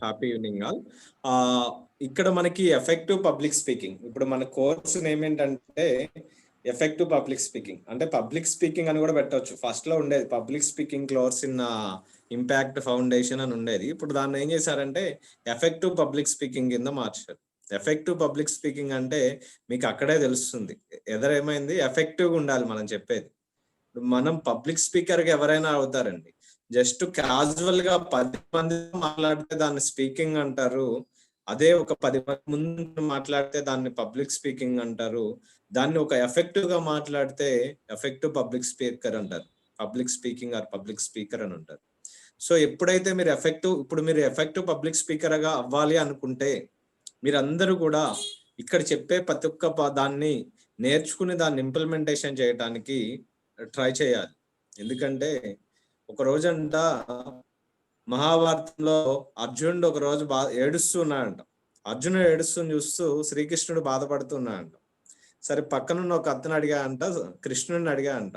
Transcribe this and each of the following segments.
Happy evening all. ఇక్కడ మనకి effective public speaking, ఇప్పుడు మన కోర్స్ నేమ్ ఏంటంటే ఎఫెక్టివ్ పబ్లిక్ స్పీకింగ్. అంటే పబ్లిక్ స్పీకింగ్ అని కూడా పెట్టవచ్చు. ఫస్ట్ లో ఉండేది public speaking course in impact foundation అని ఉండేది. ఇప్పుడు దాన్ని ఏం చేశారంటే ఎఫెక్టివ్ పబ్లిక్ స్పీకింగ్ కింద మార్చారు. ఎఫెక్టివ్ పబ్లిక్ స్పీకింగ్ అంటే మీకు అక్కడే తెలుస్తుంది ఎదురేమైంది. ఎఫెక్టివ్గా ఉండాలి మనం చెప్పేది. మనం పబ్లిక్ స్పీకర్ గా ఎవరైనా అవుతారండి. జస్ట్ క్యాజువల్ గా 10 మంది మాట్లాడితే దాన్ని స్పీకింగ్ అంటారు. అదే ఒక 10 మంది ముందు మాట్లాడితే దాన్ని పబ్లిక్ స్పీకింగ్ అంటారు. దాన్ని ఒక ఎఫెక్టివ్ గా మాట్లాడితే ఎఫెక్టివ్ పబ్లిక్ స్పీకర్ అంటారు. Public speaking or public speaker అని అంటారు. సో ఎప్పుడైతే మీరు మీరు ఎఫెక్టివ్ పబ్లిక్ స్పీకర్ గా అవ్వాలి అనుకుంటే మీరందరూ కూడా ఇక్కడ చెప్పే ప్రతి ఒక్క దాన్ని నేర్చుకుని దాన్ని ఇంప్లిమెంటేషన్ చేయడానికి ట్రై చేయాలి. ఎందుకంటే ఒక రోజంట మహాభారతంలో అర్జునుడు ఒక రోజు ఏడుస్తూ ఉన్నాడంట. అర్జునుడు ఏడుస్తూ చూస్తూ శ్రీకృష్ణుడు బాధపడుతున్నాడంట. సరే పక్కనున్న ఒక అతను అడిగాడంట, కృష్ణుడిని అడిగాడంట,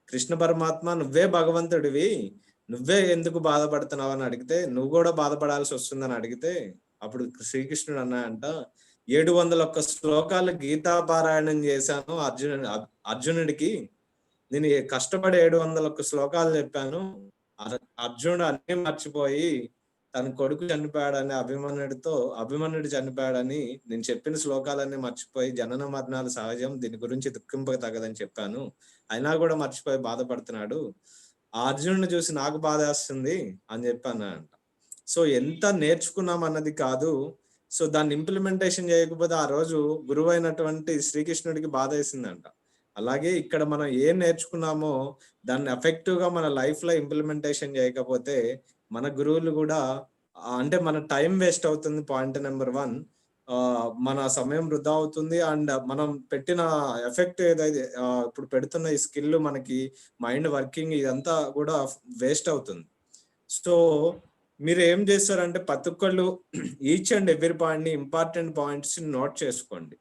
కృష్ణ పరమాత్మ నువ్వే భగవంతుడివి, నువ్వే ఎందుకు బాధపడుతున్నావు అని అడిగితే, నువ్వు కూడా బాధపడాల్సి వస్తుందని అడిగితే అప్పుడు శ్రీకృష్ణుడు అన్నాడంట, 701 శ్లోకాలు గీతా పారాయణం చేశాను అర్జునుడికి, నేను కష్టపడి 701 శ్లోకాలు చెప్పాను. అర్జునుడు అన్ని మర్చిపోయి తన కొడుకు చనిపోయాడని అభిమన్యుడు చనిపోయాడని నేను చెప్పిన శ్లోకాలన్నీ మర్చిపోయి జనన మరణాలు సహజం, దీని గురించి దుఃఖింపక తగదని చెప్పాను, అయినా కూడా మర్చిపోయి బాధపడుతున్నాడు. ఆ అర్జునుడిని చూసి నాకు బాధ వస్తుంది అని చెప్పానంట. సో ఎంత నేర్చుకున్నాం అన్నది కాదు, సో దాన్ని ఇంప్లిమెంటేషన్ చేయకపోతే ఆ రోజు గురువైనటువంటి శ్రీకృష్ణుడికి బాధ వేసిందంట. అలాగే ఇక్కడ మనం ఏం నేర్చుకున్నామో దాన్ని ఎఫెక్టివ్ గా మన లైఫ్ లో ఇంప్లిమెంటేషన్ చేయకపోతే మన గురువులు కూడా అంటే మన టైం వేస్ట్ అవుతుంది. పాయింట్ నెంబర్ 1, మన సమయం వృధా అవుతుంది. అండ్ మనం పెట్టిన ఎఫెక్ట్ ఏదైతే ఇప్పుడు పెడుతున్న ఈ స్కిల్ మనకి మైండ్ వర్కింగ్ ఇదంతా కూడా వేస్ట్ అవుతుంది. సో మీరు ఏం చేస్తారంటే ప్రతి ఒక్కళ్ళు ఈచ్ అండ్ ఎవ్రీ పాయింట్ ని ఇంపార్టెంట్ పాయింట్స్ నోట్ చేసుకోండి.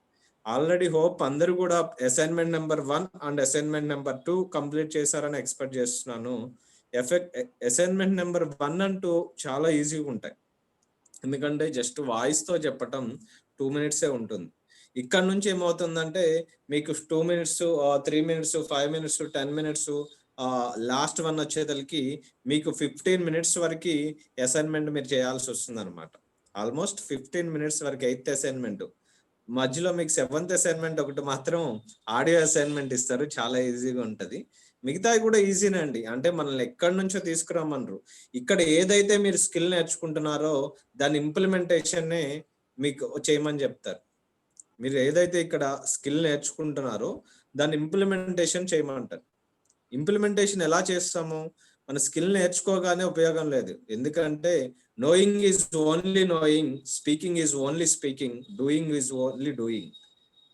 ఆల్రెడీ హోప్ అందరూ కూడా assignment number 1 and assignment number 2 complete చేశారని ఎక్స్పెక్ట్ చేస్తున్నాను. అసైన్మెంట్ నెంబర్ 1 అండ్ 2 చాలా ఈజీగా ఉంటాయి. ఎందుకంటే జస్ట్ వాయిస్ తో చెప్పటం 2 మినిట్సే ఉంటుంది. ఇక్కడ నుంచి ఏమవుతుందంటే మీకు 2 minutes, 3 minutes, 5 minutes, 10 minutes, last 1 వచ్చేతలకి మీకు 15 మినిట్స్ వరకు అసైన్మెంట్ మీరు చేయాల్సి వస్తుంది అనమాట. ఆల్మోస్ట్ 15 మినిట్స్ వరకు 8th అసైన్మెంట్. మధ్యలో మీకు 7th అసైన్మెంట్ ఒకటి మాత్రం ఆడియో అసైన్మెంట్ ఇస్తారు, చాలా ఈజీగా ఉంటది. మిగతావి కూడా ఈజీనే అండి. అంటే మనల్ని ఎక్కడి నుంచో తీసుకురామనరు. ఇక్కడ ఏదైతే మీరు స్కిల్ నేర్చుకుంటున్నారో దాని ఇంప్లిమెంటేషన్ మీకు చేయమని చెప్తారు. మీరు ఏదైతే ఇక్కడ స్కిల్ నేర్చుకుంటున్నారో దాన్ని ఇంప్లిమెంటేషన్ చేయమంటారు. ఇంప్లిమెంటేషన్ ఎలా చేస్తాము? మన స్కిల్ నేర్చుకోగానే ఉపయోగం లేదు. ఎందుకంటే knowing is only knowing, speaking is only speaking, doing is only doing.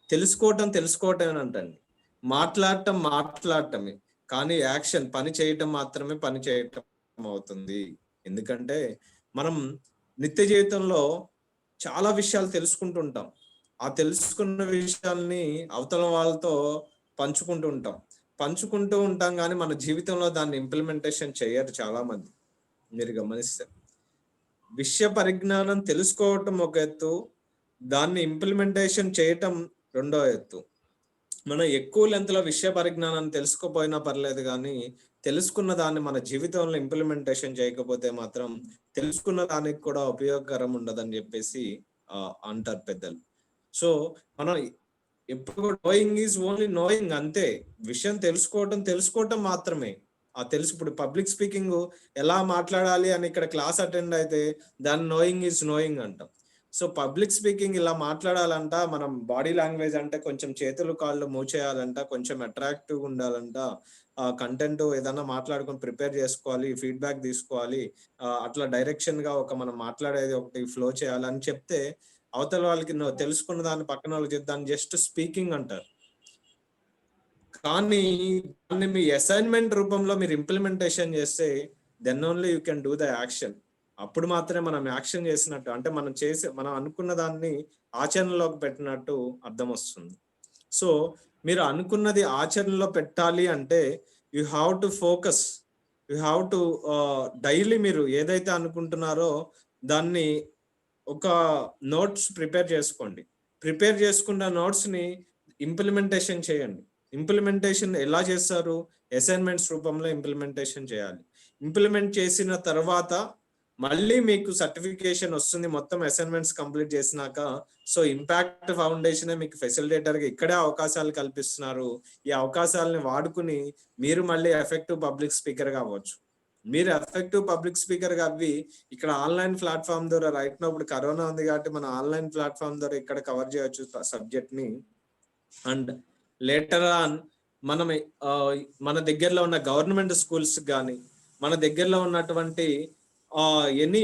తెలుసుకోవటం అంటండి, మాట్లాడటమే, కానీ యాక్షన్ పని చేయటం మాత్రమే పని చేయటం అవుతుంది. ఎందుకంటే మనం నిత్య జీవితంలో చాలా విషయాలు తెలుసుకుంటుంటాం. ఆ తెలుసుకున్న విషయాల్ని అవతల వాళ్ళతో పంచుకుంటూ ఉంటాం కానీ మన జీవితంలో దాన్ని ఇంప్లిమెంటేషన్ చేయరు చాలా మంది. మీరు గమనిస్తే విషయ పరిజ్ఞానం తెలుసుకోవటం ఒక ఎత్తు, దాన్ని ఇంప్లిమెంటేషన్ చేయటం రెండో ఎత్తు. మనం ఎక్కువ లెంత్లో విషయ పరిజ్ఞానాన్ని తెలుసుకోపోయినా పర్లేదు, కానీ తెలుసుకున్న దాన్ని మన జీవితంలో ఇంప్లిమెంటేషన్ చేయకపోతే మాత్రం తెలుసుకున్న దానికి కూడా ఉపయోగకరం ఉండదని చెప్పేసి అంటారు పెద్దలు. సో మనం ఎప్పుడు నోయింగ్ ఈజ్ ఓన్లీ నోయింగ్, అంతే. విషయం తెలుసుకోవటం మాత్రమే. ఇప్పుడు పబ్లిక్ స్పీకింగ్ ఎలా మాట్లాడాలి అని ఇక్కడ క్లాస్ అటెండ్ అయితే దాన్ని నోయింగ్ ఈజ్ నోయింగ్ అంటాం. సో పబ్లిక్ స్పీకింగ్ ఇలా మాట్లాడాలంట, మనం బాడీ లాంగ్వేజ్ అంటే కొంచెం చేతులు కాళ్ళు మూవ్ చేయాలంట, కొంచెం అట్రాక్టివ్ ఉండాలంట, కంటెంట్ ఏదైనా మాట్లాడుకొని ప్రిపేర్ చేసుకోవాలి, ఫీడ్బ్యాక్ తీసుకోవాలి, అట్లా డైరెక్షన్ గా మనం మాట్లాడేది ఒకటి ఫ్లో చేయాలని చెప్తే అవతల వాళ్ళకి తెలుసుకున్న దాన్ని పక్కన వాళ్ళకి దాన్ని జస్ట్ స్పీకింగ్ అంటారు. కానీ దాన్ని మీ అసైన్మెంట్ రూపంలో మీరు ఇంప్లిమెంటేషన్ చేస్తే then only you can do the action. అప్పుడు మాత్రమే మనం యాక్షన్ చేసినట్టు, అంటే మనం అనుకున్న దాన్ని ఆచరణలోకి పెట్టినట్టు అర్థం వస్తుంది. సో మీరు అనుకున్నది ఆచరణలో పెట్టాలి అంటే you have to focus, you have to daily మీరు ఏదైతే అనుకుంటున్నారో దాన్ని ఒక నోట్స్ ప్రిపేర్ చేసుకోండి. ప్రిపేర్ చేసుకున్న నోట్స్ని ఇంప్లిమెంటేషన్ చేయండి. ఇంప్లిమెంటేషన్ ఎలా చేస్తారు? అసైన్మెంట్స్ రూపంలో ఇంప్లిమెంటేషన్ చేయాలి. ఇంప్లిమెంట్ చేసిన తర్వాత మళ్ళీ మీకు సర్టిఫికేషన్ వస్తుంది మొత్తం అసైన్మెంట్స్ కంప్లీట్ చేసినాక. సో ఇంపాక్ట్ ఫౌండేషన్ మీకు ఫెసిలిటేటర్గా ఇక్కడే అవకాశాలు కల్పిస్తున్నారు. ఈ అవకాశాలని వాడుకుని మీరు మళ్ళీ ఎఫెక్టివ్ పబ్లిక్ స్పీకర్గా అవ్వచ్చు. మీరు ఎఫెక్టివ్ పబ్లిక్ స్పీకర్గా అవ్వి ఇక్కడ ఆన్లైన్ ప్లాట్ఫామ్ ద్వారా రైట్ నో ఇప్పుడు కరోనా ఉంది కాబట్టి మన ఆన్లైన్ ప్లాట్ఫామ్ ద్వారా ఇక్కడ కవర్ చేయవచ్చు సబ్జెక్ట్ని. అండ్ లేటర్ ఆన్ మనం మన దగ్గరలో ఉన్న గవర్నమెంట్ స్కూల్స్ కానీ మన దగ్గరలో ఉన్నటువంటి ఎనీ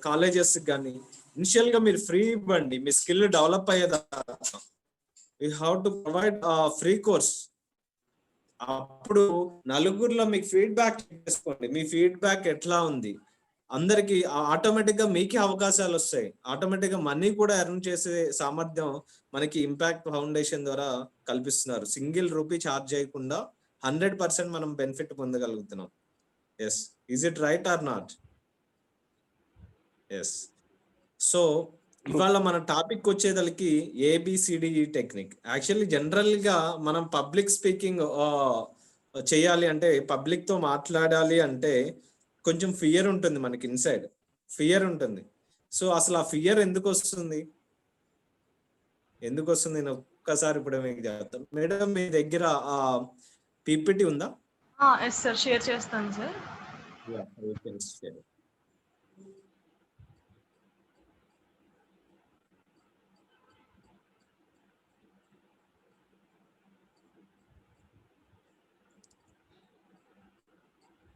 కాలేజెస్ కానీ ఇనిషియల్ గా మీరు ఫ్రీ ఇవ్వండి. మీ స్కిల్ డెవలప్ అయ్యేదాకా you have to provide free course. అప్పుడు నలుగురిలో మీకు ఫీడ్బ్యాక్ చేసుకోండి. మీ ఫీడ్బ్యాక్ ఎట్లా ఉంది అందరికి ఆటోమేటిక్ గా మీకే అవకాశాలు వస్తాయి. ఆటోమేటిక్ గా మనీ కూడా ఎర్న్ చేసే సామర్థ్యం మనకి ఇంపాక్ట్ ఫౌండేషన్ ద్వారా కల్పిస్తున్నారు. సింగిల్ రూపీ ఛార్జ్ చేయకుండా 100% మనం బెనిఫిట్ పొందగలుగుతున్నాం. Yes, is it right or not? Yes. So ఇవాళ మన టాపిక్ వచ్చేదలికి ఏబిసిడిఈ టెక్నిక్. యాక్చువల్లీ జనరల్ గా మనం పబ్లిక్ స్పీకింగ్ చేయాలి అంటే, పబ్లిక్ తో మాట్లాడాలి అంటే కొంచెం ఫియర్ ఉంటుంది మనకి, ఇన్సైడ్ ఫియర్ ఉంటుంది. సో అసలు ఆ ఫియర్ ఎందుకు వస్తుంది నేను ఒక్కసారి ఇప్పుడు మీకు చెప్తాను. మేడం మీ దగ్గర పీపీటీ ఉందా? ఎస్ సార్, షేర్ చేస్తాను సార్.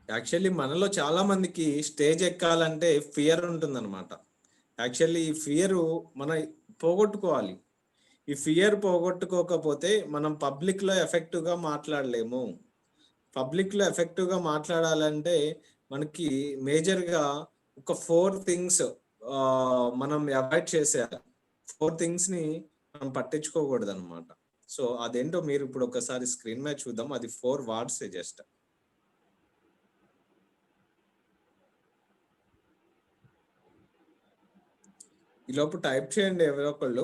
యాక్చువల్లీ మనలో చాలా మందికి స్టేజ్ ఎక్కాలంటే ఫియర్ ఉంటుంది అనమాట. యాక్చువల్లీ ఈ ఫియర్ మనం పోగొట్టుకోవాలి. ఈ ఫియర్ పోగొట్టుకోకపోతే మనం పబ్లిక్ లో ఎఫెక్టివ్ గా మాట్లాడలేము. పబ్లిక్ లో ఎఫెక్టివ్ గా మాట్లాడాలంటే మనకి మేజర్ గా ఒక 4 థింగ్స్ మనం అవాయిడ్ చేసేయాలి. 4 థింగ్స్ ని మనం పట్టించుకోకూడదు అనమాట. సో అదేంటో మీరు ఇప్పుడు ఒకసారి స్క్రీన్ మీద చూద్దాం. అది 4 వర్డ్స్ జస్ట్. ఈ లోపు టైప్ చేయండి ఎవరో ఒకళ్ళు.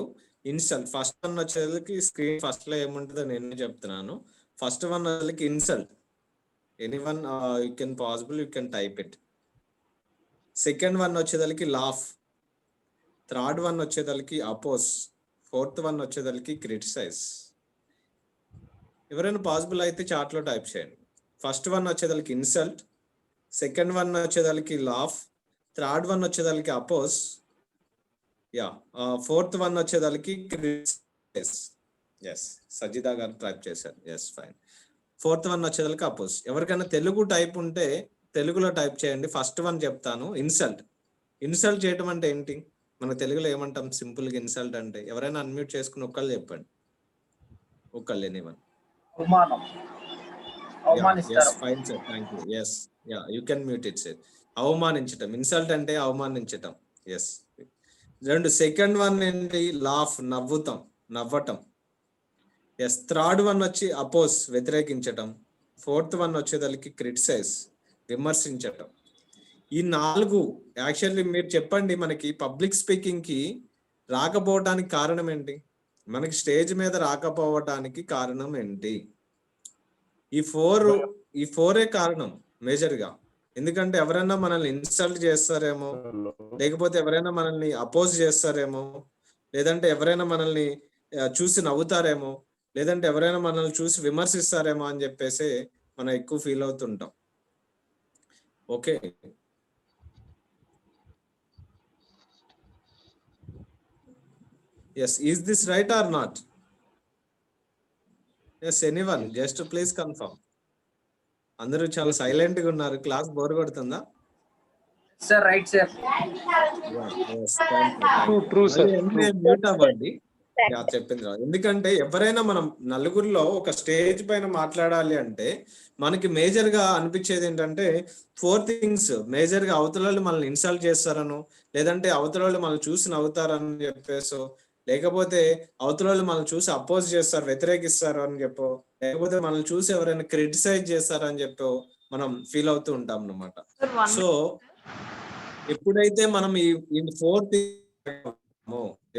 ఇన్సల్ట్ ఫస్ట్ వన్ వచ్చేసరికి స్క్రీన్ ఫస్ట్ లో ఏముంటుందో నేను చెప్తున్నాను. ఫస్ట్ వన్ వచ్చేసరికి insult. Anyone you can possible you can type it. Second one వచ్చేదలికి లాఫ్. థర్డ్ వన్ వచ్చేదలికి అపోజ్. ఫోర్త్ వన్ వచ్చేదలికి క్రిటిసైజ్. ఎవరైనా పాసిబుల్ అయితే చాట్ లో టైప్ చేయండి. ఫస్ట్ వన్ వచ్చేదలికి ఇన్సల్ట్, సెకండ్ వన్ వచ్చేదలికి లాఫ్, థర్డ్ వన్ వచ్చేదలికి అపోజ్, ఫోర్త్ వన్ వచ్చేదానికి క్రిటిసైజ్. ఎస్, సజిదా గారు టైప్ చేశారు. Yes, fine. ఫోర్త్ వన్ వచ్చేదానికి అపోజ్. ఎవరికైనా తెలుగు టైప్ ఉంటే తెలుగులో టైప్ చేయండి. ఫస్ట్ వన్ చెప్తాను. ఇన్సల్ట్. ఇన్సల్ట్ చేయటం అంటే ఏంటి? మన తెలుగులో ఏమంటాం సింపుల్ గా ఇన్సల్ట్ అంటే? ఎవరైనా అన్మ్యూట్ చేసుకుని ఒక్కళ్ళు చెప్పండి. ఒక్కళ్ళు, anyone. Fine sir, thank you. Yes, you can mute it sir. అవమానించటం. ఇన్సల్ట్ అంటే అవమానించటం. ఎస్. రెండు. సెకండ్ వన్ ఏంటి? లాఫ్, నవ్వటం. ఎస్. థర్డ్ వన్ వచ్చి అపోజ్, వ్యతిరేకించటం. ఫోర్త్ వన్ వచ్చేదానికి క్రిటిసైజ్, విమర్శించటం. ఈ 4 యాక్చువల్లీ మీరు చెప్పండి, మనకి పబ్లిక్ స్పీకింగ్ కి రాకపోవటానికి కారణం ఏంటి? మనకి స్టేజ్ మీద రాకపోవటానికి కారణం ఏంటి? ఈ 4 కారణం మేజర్ గా. ఎందుకంటే ఎవరైనా మనల్ని ఇన్సల్ట్ చేస్తారేమో, లేకపోతే ఎవరైనా మనల్ని అపోజ్ చేస్తారేమో, లేదంటే ఎవరైనా మనల్ని చూసి నవ్వుతారేమో, లేదంటే ఎవరైనా మనల్ని చూసి విమర్శిస్తారేమో అని చెప్పేసి మనం ఎక్కువ ఫీల్ అవుతుంటాం. Okay, yes. Is this right or not? Yes, anyone, just please confirm. అందరూ చాలా సైలెంట్ గా ఉన్నారు. క్లాస్ బోర్ కొడుతుందా? Sir right sir. మ్యూట్ అవ్వండి. చెప్పింది. ఎందుకంటే ఎవరైనా మనం నలుగురిలో ఒక స్టేజ్ పైన మాట్లాడాలి అంటే మనకి మేజర్ గా అనిపించేది ఏంటంటే 4 థింగ్స్. మేజర్ గా అవతల వాళ్ళు మనల్ని ఇన్సల్ట్ చేస్తారను, లేదంటే అవతల వాళ్ళు మనల్ని చూసి నవ్వుతారని చెప్పేసో, లేకపోతే అవతల వాళ్ళు మనల్ని చూసి అపోజ్ చేస్తారు, వ్యతిరేకిస్తారు అని చెప్పో, లేకపోతే మనల్ని చూసి ఎవరైనా క్రిటిసైజ్ చేస్తారు అని చెప్పో మనం ఫీల్ అవుతూ ఉంటాం అన్నమాట. సార్ 1 సో ఎప్పుడైతే మనం ఈ 4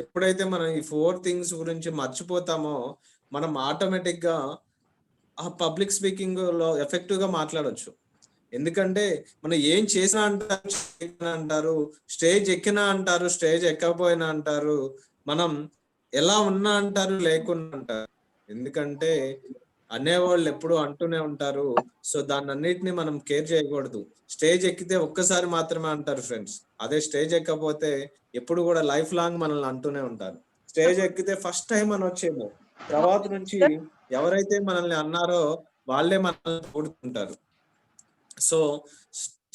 ఎప్పుడైతే మనం ఈ 4 థింగ్స్ గురించి మర్చిపోతామో మనం ఆటోమేటిక్ గా ఆ పబ్లిక్ స్పీకింగ్ లో ఎఫెక్టివ్ గా మాట్లాడొచ్చు. ఎందుకంటే మనం ఏం చేసినా అంటారు, స్టేజ్ ఎక్కినా అంటారు, స్టేజ్ ఎక్కకపోయినా అంటారు, మనం ఎలా ఉన్నా అంటారు, లేకున్నా అంటారు. ఎందుకంటే అనేవాళ్ళు ఎప్పుడు అంటూనే ఉంటారు. సో దాన్ని అన్నిటిని మనం కేర్ చేయకూడదు. స్టేజ్ ఎక్కితే ఒక్కసారి మాత్రమే అంటారు ఫ్రెండ్స్. అదే స్టేజ్ ఎక్కకపోతే ఎప్పుడు కూడా లైఫ్ లాంగ్ మనల్ని అంటూనే ఉంటారు. స్టేజ్ ఎక్కితే ఫస్ట్ టైం అని వచ్చేమో, తర్వాత నుంచి ఎవరైతే మనల్ని అన్నారో వాళ్ళే మనల్ని పొగుడుతుంటారు. సో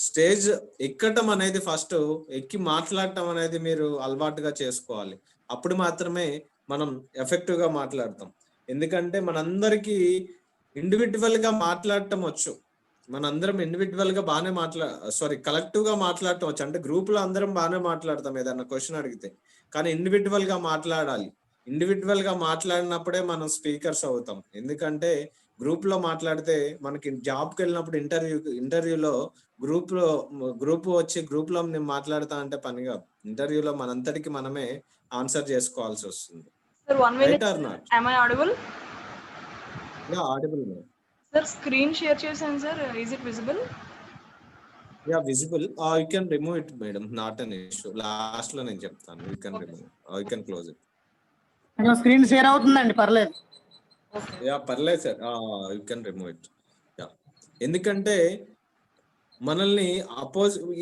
స్టేజ్ ఎక్కటం అనేది ఫస్ట్ ఎక్కి మాట్లాడటం అనేది మీరు అలవాటుగా చేసుకోవాలి. అప్పుడు మాత్రమే మనం ఎఫెక్టివ్ గా మాట్లాడతాం. ఎందుకంటే మనందరికీ ఇండివిజువల్ గా మాట్లాడటం వచ్చు. మనందరం ఇండివిజువల్ గా బాగానే కలెక్టివ్ గా మాట్లాడటం వచ్చు. అంటే గ్రూప్ లో అందరం బాగానే మాట్లాడతాం ఏదన్నా క్వశ్చన్ అడిగితే. కానీ ఇండివిజువల్ గా మాట్లాడాలి. ఇండివిజువల్ గా మాట్లాడినప్పుడే మనం స్పీకర్స్ అవుతాం. ఎందుకంటే గ్రూప్ లో మాట్లాడితే మనకి జాబ్కి వెళ్ళినప్పుడు ఇంటర్వ్యూలో గ్రూప్ వచ్చి గ్రూప్ లో నేను మాట్లాడతా అంటే పని కాదు. ఇంటర్వ్యూలో మనంతటికి మనమే ఆన్సర్ చేసుకోవాల్సి వస్తుంది. Sir 1 right minute. Or not? Am I audible? Yeah audible. Sir screen share చేశాను sir. Is it visible? Yeah visible. You can remove it madam, not an issue. Last లో నేను చెప్తాను. You can remove, you can close it. Screen share అవుతుందండి, పర్లేదు. Yeah పర్లేదు sir, you can remove it. Yeah ఎందుకంటే మనల్ని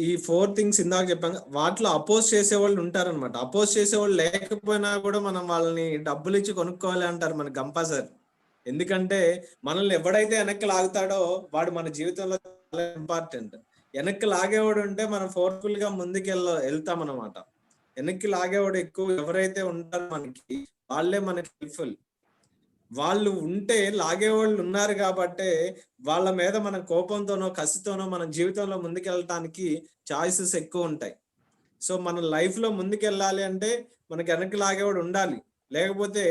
ఈ 4 things ఇందాక చెప్పాను, వాటిలో అపోజ్ చేసేవాళ్ళు ఉంటారనమాట. అపోజ్ చేసేవాళ్ళు లేకపోయినా కూడా మనం వాళ్ళని డబ్బులు ఇచ్చి కొనుక్కోవాలి అంటారు మన కంపల్సరీ. ఎందుకంటే మనల్ని ఎవడైతే వెనక్కి లాగుతాడో వాడు మన జీవితంలో చాలా ఇంపార్టెంట్. వెనక్కి లాగేవాడు ఉంటే మనం ఫోర్స్ఫుల్ గా వెళ్తాం అనమాట. వెనక్కి లాగేవాడు ఎక్కువ ఎవరైతే ఉంటారో మనకి వాళ్ళే మనకి హెల్ప్ఫుల్. వాళ్ళు ఉంటే లాగేవాళ్ళు ఉన్నారు కాబట్టే వాళ్ళ మీద మన కోపంతోనో కసితోనో మన జీవితంలో ముందుకెళ్ళటానికి చాయిసెస్ ఎక్కువ ఉంటాయి. సో మన లైఫ్ లో ముందుకెళ్ళాలి అంటే మనకి వెనక్కి లాగేవాడు ఉండాలి. లేకపోతే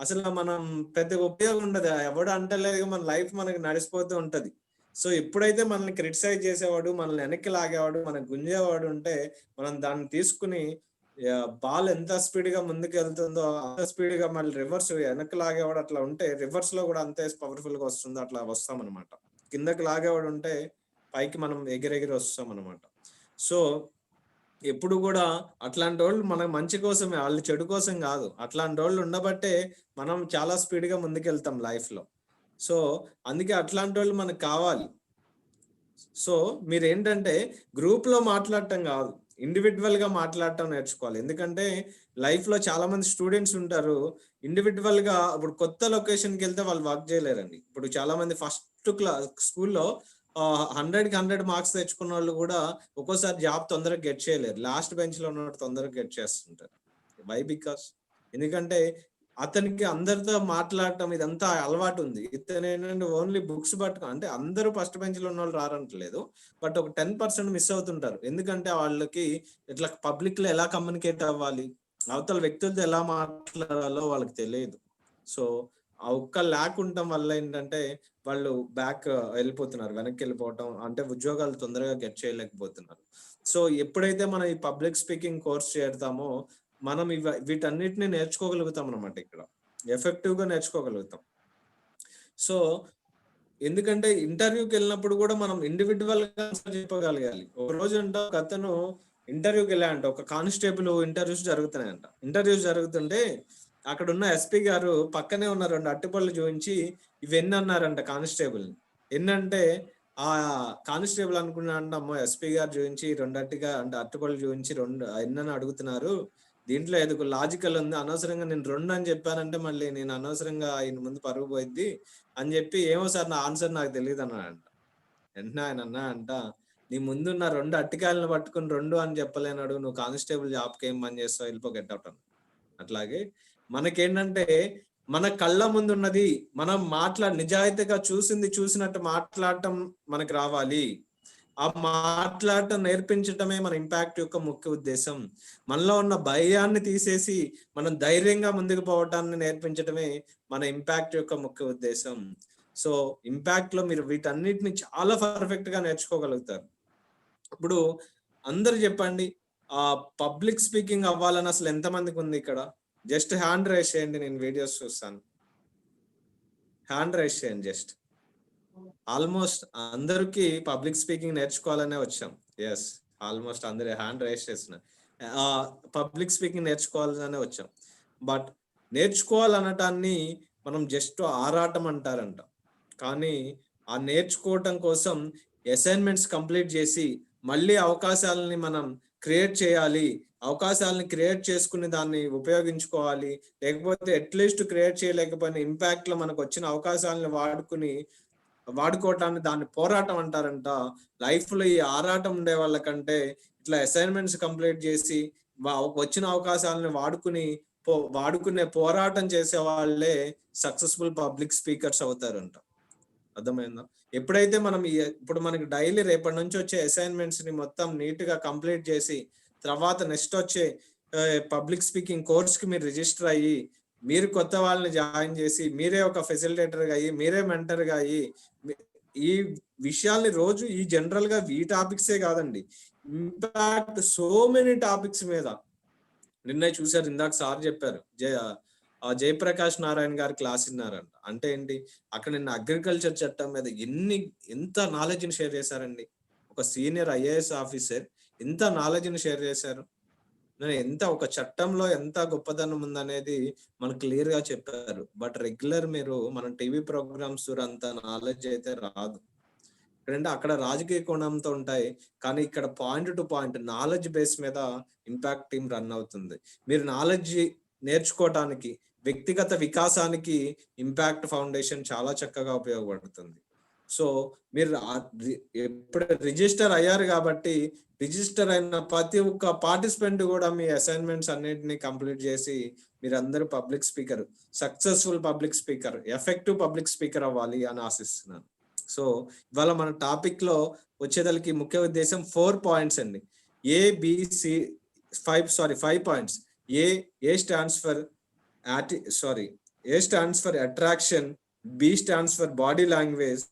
అసలు మనం పెద్ద ఉపయోగం ఉండదు. ఎవడు అంటలేదు, మన లైఫ్ మనకి నడిచిపోతూ ఉంటది. సో ఎప్పుడైతే మనల్ని క్రిటిసైజ్ చేసేవాడు, మనల్ని వెనక్కి లాగేవాడు, మనకు గుంజేవాడు ఉంటే మనం దాన్ని తీసుకుని బాల్ ఎంత స్పీడ్ గా ముందుకు వెళ్తుందో అంత స్పీడ్ గా మళ్ళీ రివర్స్ వెనక్కి లాగేవాడు అట్లా ఉంటే రివర్స్ లో కూడా అంతే పవర్ఫుల్ గా వస్తుందో అట్లా వస్తాం అనమాట. కిందకి లాగేవాడు ఉంటే పైకి మనం ఎగిరెగిరి వస్తాం అనమాట. సో ఎప్పుడు కూడా అట్లాంటి వాళ్ళు మన మంచి కోసమే, వాళ్ళు చెడు కోసం కాదు. అట్లాంటి వాళ్ళు ఉండబట్టే మనం చాలా స్పీడ్ గా ముందుకెళ్తాం లైఫ్ లో. సో అందుకే అట్లాంటి వాళ్ళు మనకు కావాలి. సో మీరు ఏంటంటే గ్రూప్ లో మాట్లాడటం కాదు, ఇండివిజువల్ గా మాట్లాడటం నేర్చుకోవాలి. ఎందుకంటే లైఫ్ లో చాలా మంది స్టూడెంట్స్ ఉంటారు ఇండివిజువల్ గా. ఇప్పుడు కొత్త లొకేషన్కి వెళ్తే వాళ్ళు వర్క్ చేయలేరండి. ఇప్పుడు చాలా మంది ఫస్ట్ క్లాస్ స్కూల్లో 100కి 100 మార్క్స్ తెచ్చుకున్న వాళ్ళు కూడా ఒక్కోసారి జాబ్ తొందరగా గెట్ చేయలేరు. లాస్ట్ బెంచ్ లో ఉన్నట్టు తొందరగా గెట్ చేస్తుంటారు. వై? బికాస్ ఎందుకంటే అతనికి అందరితో మాట్లాడటం ఇదంతా అలవాటు ఉంది. ఇతను ఏంటంటే ఓన్లీ బుక్స్ పట్టుకో, అంటే అందరూ ఫస్ట్ బెంచ్ లో ఉన్న వాళ్ళు రారంటలేదు, బట్ ఒక 10% మిస్ అవుతుంటారు. ఎందుకంటే వాళ్ళకి ఇట్లా పబ్లిక్ లో ఎలా కమ్యూనికేట్ అవ్వాలి, అవతల వ్యక్తులతో ఎలా మాట్లాడాలో వాళ్ళకి తెలియదు. సో ఆ ఒక్క ల్యాక్ ఉండటం వల్ల ఏంటంటే వాళ్ళు వెళ్ళిపోతున్నారు, వెనక్కి వెళ్ళిపోవటం, అంటే ఉద్యోగాలు తొందరగా గెట్ చేయలేకపోతున్నారు. సో ఎప్పుడైతే మనం ఈ పబ్లిక్ స్పీకింగ్ కోర్స్ చేరుతామో మనం వీటన్నిటిని నేర్చుకోగలుగుతాం అనమాట. ఇక్కడ ఎఫెక్టివ్ గా నేర్చుకోగలుగుతాం. సో ఎందుకంటే ఇంటర్వ్యూకి వెళ్ళినప్పుడు కూడా మనం ఇండివిజువల్ గా చెప్పగలగాలి. ఒక రోజు అంటే ఒక అతను ఇంటర్వ్యూకి వెళ్ళాయంట, ఒక కానిస్టేబుల్ ఇంటర్వ్యూస్ జరుగుతుంటే అక్కడ ఉన్న ఎస్పీ గారు పక్కనే ఉన్న 2 అట్టిపళ్ళు చూపించి ఇవన్నీ అన్నారంట కానిస్టేబుల్. ఎన్నంటే ఆ కానిస్టేబుల్ అనుకున్నా అంటే అమ్మో ఎస్పీ గారు చూపించి 2 అట్టిపళ్ళు చూపించి 2 ఎన్నని అడుగుతున్నారు, దీంట్లో ఏదో లాజికల్ ఉంది, అనవసరంగా నేను 2 అని చెప్పానంటే మళ్ళీ నేను అనవసరంగా ఆయన ముందు పరుగు పోయిద్ది అని చెప్పి, ఏమో సార్ నా ఆన్సర్ నాకు తెలియదు అన్నాడంట. వెంటనే ఆయన అన్నాడంట, నీ ముందున్న 2 అట్టికాయలను పట్టుకుని 2 అని చెప్పలేనాడు, నువ్వు కానిస్టేబుల్ జాబ్కి ఏం పని చేస్తావు, వెళ్ళిపో, గెట్ అవుట్ అన్న. అట్లాగే మనకేంటంటే మన కళ్ళ ముందు ఉన్నది మనం నిజాయితీగా చూసినట్టు మాట్లాడటం మనకు రావాలి. ఆ మాట్లాడటం నేర్పించటమే మన ఇంపాక్ట్ యొక్క ముఖ్య ఉద్దేశం. మనలో ఉన్న భయాన్ని తీసేసి మనం ధైర్యంగా ముందుకు పోవటాన్ని నేర్పించటమే మన ఇంపాక్ట్ యొక్క ముఖ్య ఉద్దేశం. సో ఇంపాక్ట్ లో మీరు వీటన్నిటిని చాలా పర్ఫెక్ట్ గా నేర్చుకోగలుగుతారు. ఇప్పుడు అందరు చెప్పండి, పబ్లిక్ స్పీకింగ్ అవ్వాలని అసలు ఎంతమందికి ఉంది ఇక్కడ? జస్ట్ హ్యాండ్ రైజ్ చేయండి, నేను వీడియోస్ చూస్తాను. హ్యాండ్ రైజ్ చేయండి. జస్ట్ ఆల్మోస్ట్ అందరికి పబ్లిక్ స్పీకింగ్ నేర్చుకోవాలనే వచ్చాం. ఎస్, ఆల్మోస్ట్ అందరు హ్యాండ్ రైజ్ చేస్తున్నారు. పబ్లిక్ స్పీకింగ్ నేర్చుకోవాలనే వచ్చాం. బట్ నేర్చుకోవాలనటాన్ని మనం జస్ట్ ఆరాటం అంటారంట. కానీ ఆ నేర్చుకోవటం కోసం అసైన్మెంట్స్ కంప్లీట్ చేసి మళ్ళీ అవకాశాలని మనం క్రియేట్ చేయాలి. అవకాశాలను క్రియేట్ చేసుకుని దాన్ని ఉపయోగించుకోవాలి. లేకపోతే అట్లీస్ట్ క్రియేట్ చేయలేకపోయిన ఇంపాక్ట్ లో మనకు వచ్చిన అవకాశాలను వాడుకోవటాన్ని దాన్ని పోరాటం అంటారంట. లైఫ్ లో ఈ ఆరాటం ఉండే వాళ్ళకంటే ఇట్లా అసైన్మెంట్స్ కంప్లీట్ చేసి వచ్చిన అవకాశాలను వాడుకునే పోరాటం చేసే వాళ్ళే సక్సెస్ఫుల్ పబ్లిక్ స్పీకర్స్ అవుతారంట. అర్థమైందా? ఎప్పుడైతే మనం ఇప్పుడు మనకి డైలీ రేపటి నుంచి వచ్చే అసైన్మెంట్స్ ని మొత్తం నీట్ గా కంప్లీట్ చేసి తర్వాత నెక్స్ట్ వచ్చే పబ్లిక్ స్పీకింగ్ కోర్స్ కి మీరు రిజిస్టర్ అయ్యి మీరు కొత్త వాళ్ళని జాయిన్ చేసి మీరే ఒక ఫెసిలిటేటర్ గా అయ్యి మీరే మెంటర్ గా అయ్యి ఈ విషయాల్ని రోజు ఈ జనరల్ గా ఈ టాపిక్సే కాదండి, ఇంపాక్ట్ సో మెనీ టాపిక్స్ మీద. నిన్న చూసారు, ఇందాక సార్ చెప్పారు జయప్రకాష్ నారాయణ గారి క్లాస్ విన్నారంట. అంటే ఏంటి, అక్కడ నిన్న అగ్రికల్చర్ చట్టం మీద ఎంత నాలెడ్జ్ ని షేర్ చేశారండి. ఒక సీనియర్ ఐఏఎస్ ఆఫీసర్ ఎంత నాలెడ్జ్ ని షేర్ చేశారు. ఒక చట్టంలో ఎంత గొప్పదనం ఉందనేది మనకు క్లియర్ గా చెప్పారు. బట్ రెగ్యులర్ మీరు మన టీవీ ప్రోగ్రామ్స్ అంత నాలెడ్జ్ అయితే రాదు. ఎందుకంటే అక్కడ రాజకీయ కోణంతో ఉంటాయి, కానీ ఇక్కడ point to point knowledge base మీద ఇంపాక్ట్ టీమ్ రన్ అవుతుంది. మీరు నాలెడ్జ్ నేర్చుకోవటానికి, వ్యక్తిగత వికాసానికి ఇంపాక్ట్ ఫౌండేషన్ చాలా చక్కగా ఉపయోగపడుతుంది. సో మీరు ఎప్పుడు రిజిస్టర్ అయ్యారు కాబట్టి రిజిస్టర్ అయిన ప్రతి ఒక్క పార్టిసిపెంట్ కూడా మీ అసైన్మెంట్స్ అన్నిటిని కంప్లీట్ చేసి మీరందరూ public speaker, successful public speaker, effective public speaker అవ్వాలి అని ఆశిస్తున్నాను. సో ఇవాళ మన టాపిక్ లో వచ్చేదానికి ముఖ్య ఉద్దేశం 4 పాయింట్స్ అండి. Five points. A stands for attraction, B stands for body language,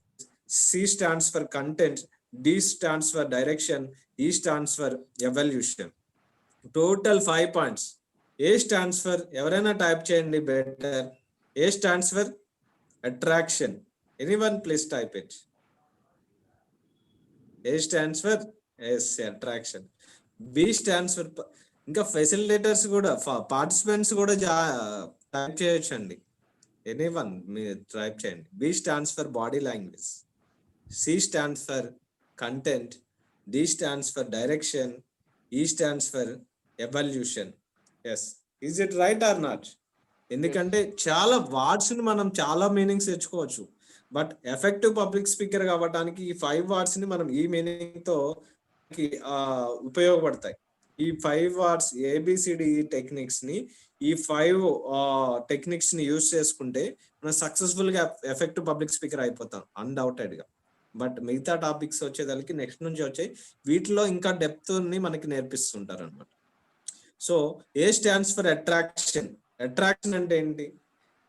C stands for content, D stands for direction, E stands for evolution. Total 5 points. A stands for, ఎవరైనా type చేయండి better. A stands for attraction. Anyone please type it. A stands for attraction. B stands for, ఇంకా facilitators కూడా participants కూడా type చేయొచ్చండి. Anyone మీరు type చేయండి. B stands for body language, C stands for content, D stands for direction, E stands for evolution. Yes, is it right or not? ఎందుకంటే చాలా words ని మనం చాలా మీనింగ్స్ తెచ్చుకోవచ్చు. బట్ ఎఫెక్టివ్ పబ్లిక్ స్పీకర్ కావడానికి ఈ 5 వర్డ్స్ ని మనం ఈ మీనింగ్ తో ఉపయోగపడతాయి. ఈ 5 వర్డ్స్ ABCD టెక్నిక్స్ ని, ఈ 5 టెక్నిక్స్ ని యూజ్ చేసుకుంటే మనం సక్సెస్ఫుల్ గా ఎఫెక్టివ్ పబ్లిక్ స్పీకర్ అయిపోతాం అన్డౌటెడ్ గా. బట్ మిగతా టాపిక్స్ వచ్చేదానికి నెక్స్ట్ నుంచి వచ్చాయి, వీటిలో ఇంకా డెప్త్ ని మనకి నేర్పిస్తుంటారు అనమాట. So A stands for attraction. Attraction అంటే ఏంటి?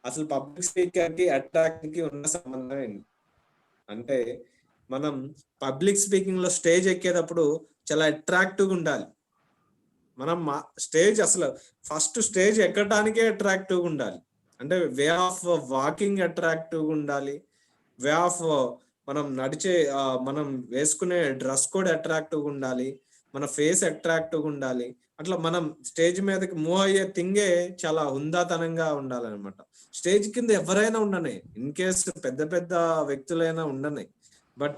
అసలు పబ్లిక్ స్పీకర్ కి అట్రాక్షన్ కి ఉన్న సంబంధం ఏంటి అంటే, మనం పబ్లిక్ స్పీకింగ్ లో స్టేజ్ ఎక్కేటప్పుడు చాలా అట్రాక్టివ్గా ఉండాలి. మనం స్టేజ్ అసలు ఫస్ట్ స్టేజ్ ఎక్కడానికే అట్రాక్టివ్గా ఉండాలి. అంటే వే ఆఫ్ వాకింగ్ అట్రాక్టివ్గా ఉండాలి, వే ఆఫ్ మనం మనం వేసుకునే డ్రెస్ కోడ్ అట్రాక్టివ్గా ఉండాలి, మన ఫేస్ అట్రాక్టివ్గా ఉండాలి. అట్లా మనం స్టేజ్ మీదకి మూవ్ అయ్యే థింగే చాలా హుందాతనంగా ఉండాలన్నమాట. స్టేజ్ కింద ఎవరైనా ఉండని, ఇన్ కేస్ పెద్ద పెద్ద వ్యక్తులైనా ఉండని, but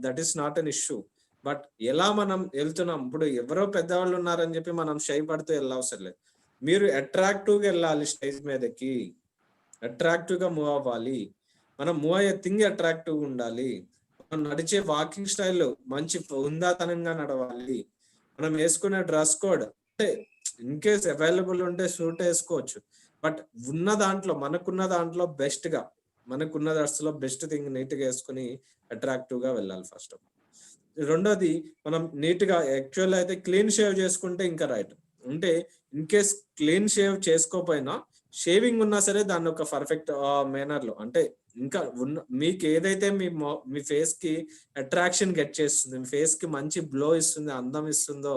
that is not an issue. But ఎలా మనం వెళ్తున్నాం, ఇప్పుడు ఎవరో పెద్దవాళ్ళు ఉన్నారని చెప్పి మనం షై పడుతూ వెళ్ళవసరం లేదు. మీరు అట్రాక్టివ్గా వెళ్ళాలి, స్టేజ్ మీదకి అట్రాక్టివ్గా మూవ్ అవ్వాలి. మనం మూవ్ అయ్యే థింగ్ అట్రాక్టివ్గా ఉండాలి. మనం నడిచే వాకింగ్ స్టైల్ మంచి హుందాతనంగా నడవాలి. మనం వేసుకునే డ్రెస్ కోడ్ అంటే ఇన్ కేస్ అవైలబుల్ ఉంటే సూట్ వేసుకోవచ్చు, బట్ మనకున్న దాంట్లో బెస్ట్ గా, మనకున్న డ్రెస్ లో బెస్ట్ థింగ్ నీట్ గా వేసుకుని అట్రాక్టివ్ గా వెళ్ళాలి ఫస్ట్ ఆఫ్ ఆల్. రెండోది మనం నీట్ గా యాక్చువల్ అయితే క్లీన్ షేవ్ చేసుకుంటే ఇంకా రైట్. అంటే ఇన్ కేస్ క్లీన్ షేవ్ చేసుకోకపోయినా షేవింగ్ ఉన్నా సరే దాన్ని ఒక పర్ఫెక్ట్ మేనర్ లో, అంటే ఇంకా ఉన్న మీకు ఏదైతే మీ ఫేస్ కి అట్రాక్షన్ గెట్ చేస్తుంది, మీ ఫేస్ కి మంచి గ్లో ఇస్తుంది, అందం ఇస్తుందో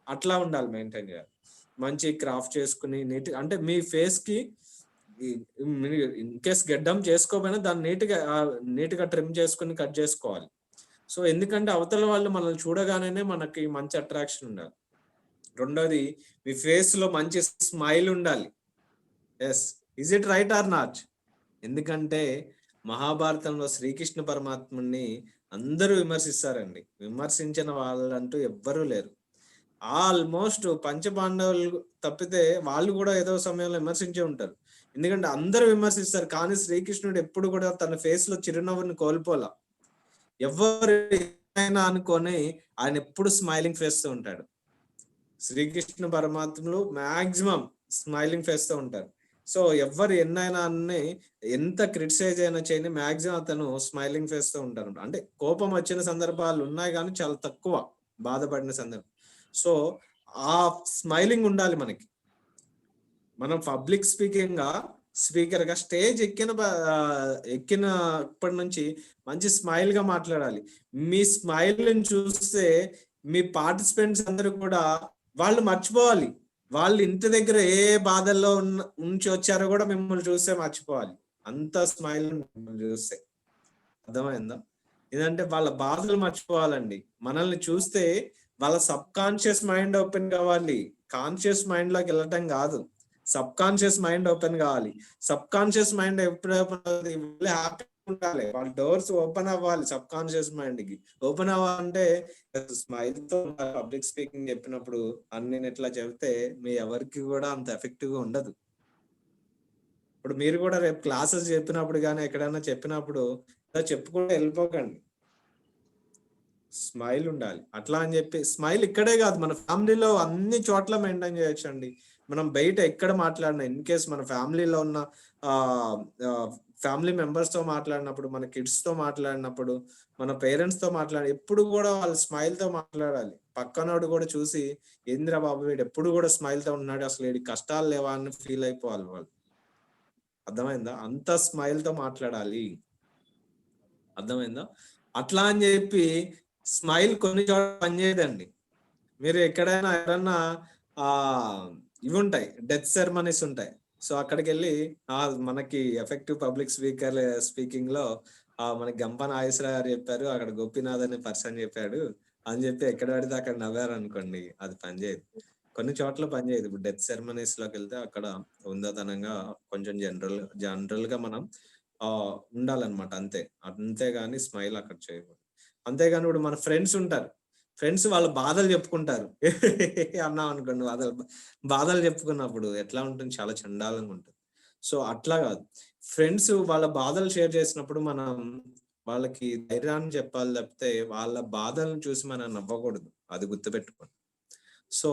అట్లా ఉండాలి మెయింటైన్ చేయాలి. మంచి క్రాఫ్ట్ చేసుకుని నీట్, అంటే మీ ఫేస్ కి ఇన్ కేస్ గెడ్డం చేసుకోకపోయినా దాన్ని నీట్ గా ట్రిమ్ చేసుకుని కట్ చేసుకోవాలి. సో ఎందుకంటే అవతల వాళ్ళు మనల్ని చూడగానే మనకి మంచి అట్రాక్షన్ ఉండాలి. రెండోది మీ ఫేస్ లో మంచి స్మైల్ ఉండాలి. Yes, is it right or not? ఎందుకంటే మహాభారతంలో శ్రీకృష్ణ పరమాత్ముని అందరూ విమర్శిస్తారండి. విమర్శించిన వాళ్ళంటూ ఎవ్వరూ లేరు. ఆల్మోస్ట్ పంచపాండవులు తప్పితే వాళ్ళు కూడా ఏదో సమయంలో విమర్శించే ఉంటారు. ఎందుకంటే అందరూ విమర్శిస్తారు, కానీ శ్రీకృష్ణుడు ఎప్పుడు కూడా తన ఫేస్ లో చిరునవ్వుని కోల్పోలా. ఎవరైనా అనుకొని ఆయన ఎప్పుడు స్మైలింగ్ ఫేస్ తో ఉంటాడు. శ్రీకృష్ణ పరమాత్మలు మాక్సిమం స్మైలింగ్ ఫేస్ తో ఉంటారు. సో ఎవరు ఎన్నైనా అన్ని ఎంత క్రిటిసైజ్ అయినా చేయని మాక్సిమం అతను స్మైలింగ్ ఫేస్ తో ఉంటారు. అంటే కోపం వచ్చిన సందర్భాలు ఉన్నాయి కానీ చాలా తక్కువ బాధపడిన సందర్భం. సో ఆ స్మైలింగ్ ఉండాలి మనకి. మనం పబ్లిక్ స్పీకర్ గా స్టేజ్ ఎక్కినప్పటి నుంచి మంచి స్మైల్ గా మాట్లాడాలి. మీ స్మైల్ ని చూస్తే మీ పార్టిసిపెంట్స్ అందరూ కూడా వాళ్ళు మర్చిపోవాలి. వాళ్ళు ఇంటి దగ్గర ఏ బాధల్లో ఉంచి వచ్చారో కూడా మిమ్మల్ని చూస్తే మర్చిపోవాలి. అంత స్మైల్ మిమ్మల్ని చూస్తే. అర్థమైందా? ఇదంటే వాళ్ళ బాధలు మర్చిపోవాలండి. మనల్ని చూస్తే వాళ్ళ సబ్ కాన్షియస్ మైండ్ ఓపెన్ కావాలి, కాన్షియస్ మైండ్ లోకి వెళ్ళటం కాదు. సబ్ కాన్షియస్ మైండ్ ఓపెన్ కావాలి. సబ్ కాన్షియస్ మైండ్ ఎప్పుడు ఓపెన్ అవుతుంది? హ్యాపీ ఉండాలి, వాళ్ళ డోర్స్ ఓపెన్ అవ్వాలి. సబ్ కాన్షియస్ మైండ్ కి ఓపెన్ అవ్వాలంటే స్మైల్ తో పబ్లిక్ స్పీకింగ్ చెప్పినప్పుడు అన్ని ఇట్లా చెప్తే మీ ఎవరికి కూడా అంత ఎఫెక్టివ్ గా ఉండదు. ఇప్పుడు మీరు కూడా రేపు క్లాసెస్ చెప్పినప్పుడు కానీ ఎక్కడైనా చెప్పినప్పుడు చెప్పుకుంటూ వెళ్ళిపోకండి. స్మైల్ ఉండాలి. అట్లా అని చెప్పి స్మైల్ ఇక్కడే కాదు, మన ఫ్యామిలీలో అన్ని చోట్ల మెయింటైన్ చేయొచ్చు అండి. మనం బయట ఎక్కడ మాట్లాడినా, ఇన్ కేస్ మన ఫ్యామిలీలో ఉన్న ఫ్యామిలీ మెంబర్స్ తో మాట్లాడినప్పుడు, మన కిడ్స్ తో మాట్లాడినప్పుడు, మన పేరెంట్స్ తో ఎప్పుడు కూడా వాళ్ళు స్మైల్ తో మాట్లాడాలి. పక్కనోడు కూడా చూసి ఏంద్రా బాబు వీడు ఎప్పుడు కూడా స్మైల్ తో ఉన్నాడు, అసలు వీడి కష్టాలు లేవా అని ఫీల్ అయిపోవాలి వాళ్ళు. అర్థమైందా? అంత స్మైల్ తో మాట్లాడాలి. అర్థమైందా? అట్లా అని చెప్పి స్మైల్ కొన్ని చోట్ల పనిచేయదండి. మీరు ఎక్కడైనా ఎవరన్నా ఇవి ఉంటాయి, డెత్ సెరమనీస్ ఉంటాయి. సో అక్కడికి వెళ్ళి మనకి ఎఫెక్టివ్ పబ్లిక్ స్పీకింగ్ లో మనకి గంప నాగేశ్వర గారు చెప్పారు, అక్కడ గోపీనాథ్ అనే పర్సన్ చెప్పాడు అని చెప్పి ఎక్కడ పడితే అక్కడ నవ్వారు అనుకోండి, అది పనిచేయదు. కొన్ని చోట్ల పనిచేయదు. ఇప్పుడు డెత్ సెరమనీస్ లోకి వెళ్తే అక్కడ ఉందతనంగా కొంచెం జనరల్ గా మనం ఉండాలన్నమాట, అంతేగాని స్మైల్ అక్కడ చేయకూడదు. అంతేగాని ఇప్పుడు మన ఫ్రెండ్స్ ఉంటారు, ఫ్రెండ్స్ వాళ్ళ బాధలు చెప్పుకుంటారు అన్నాం అనుకోండి, బాధలు చెప్పుకున్నప్పుడు ఎట్లా ఉంటుంది? చాలా చండాలంగా ఉంటుంది. సో అట్లా కాదు, ఫ్రెండ్స్ వాళ్ళ బాధలు షేర్ చేసినప్పుడు మనం వాళ్ళకి ధైర్యాన్ని చెప్పాలి తప్పితే వాళ్ళ బాధలను చూసి మనం నవ్వకూడదు. అది గుర్తుపెట్టుకోండి. సో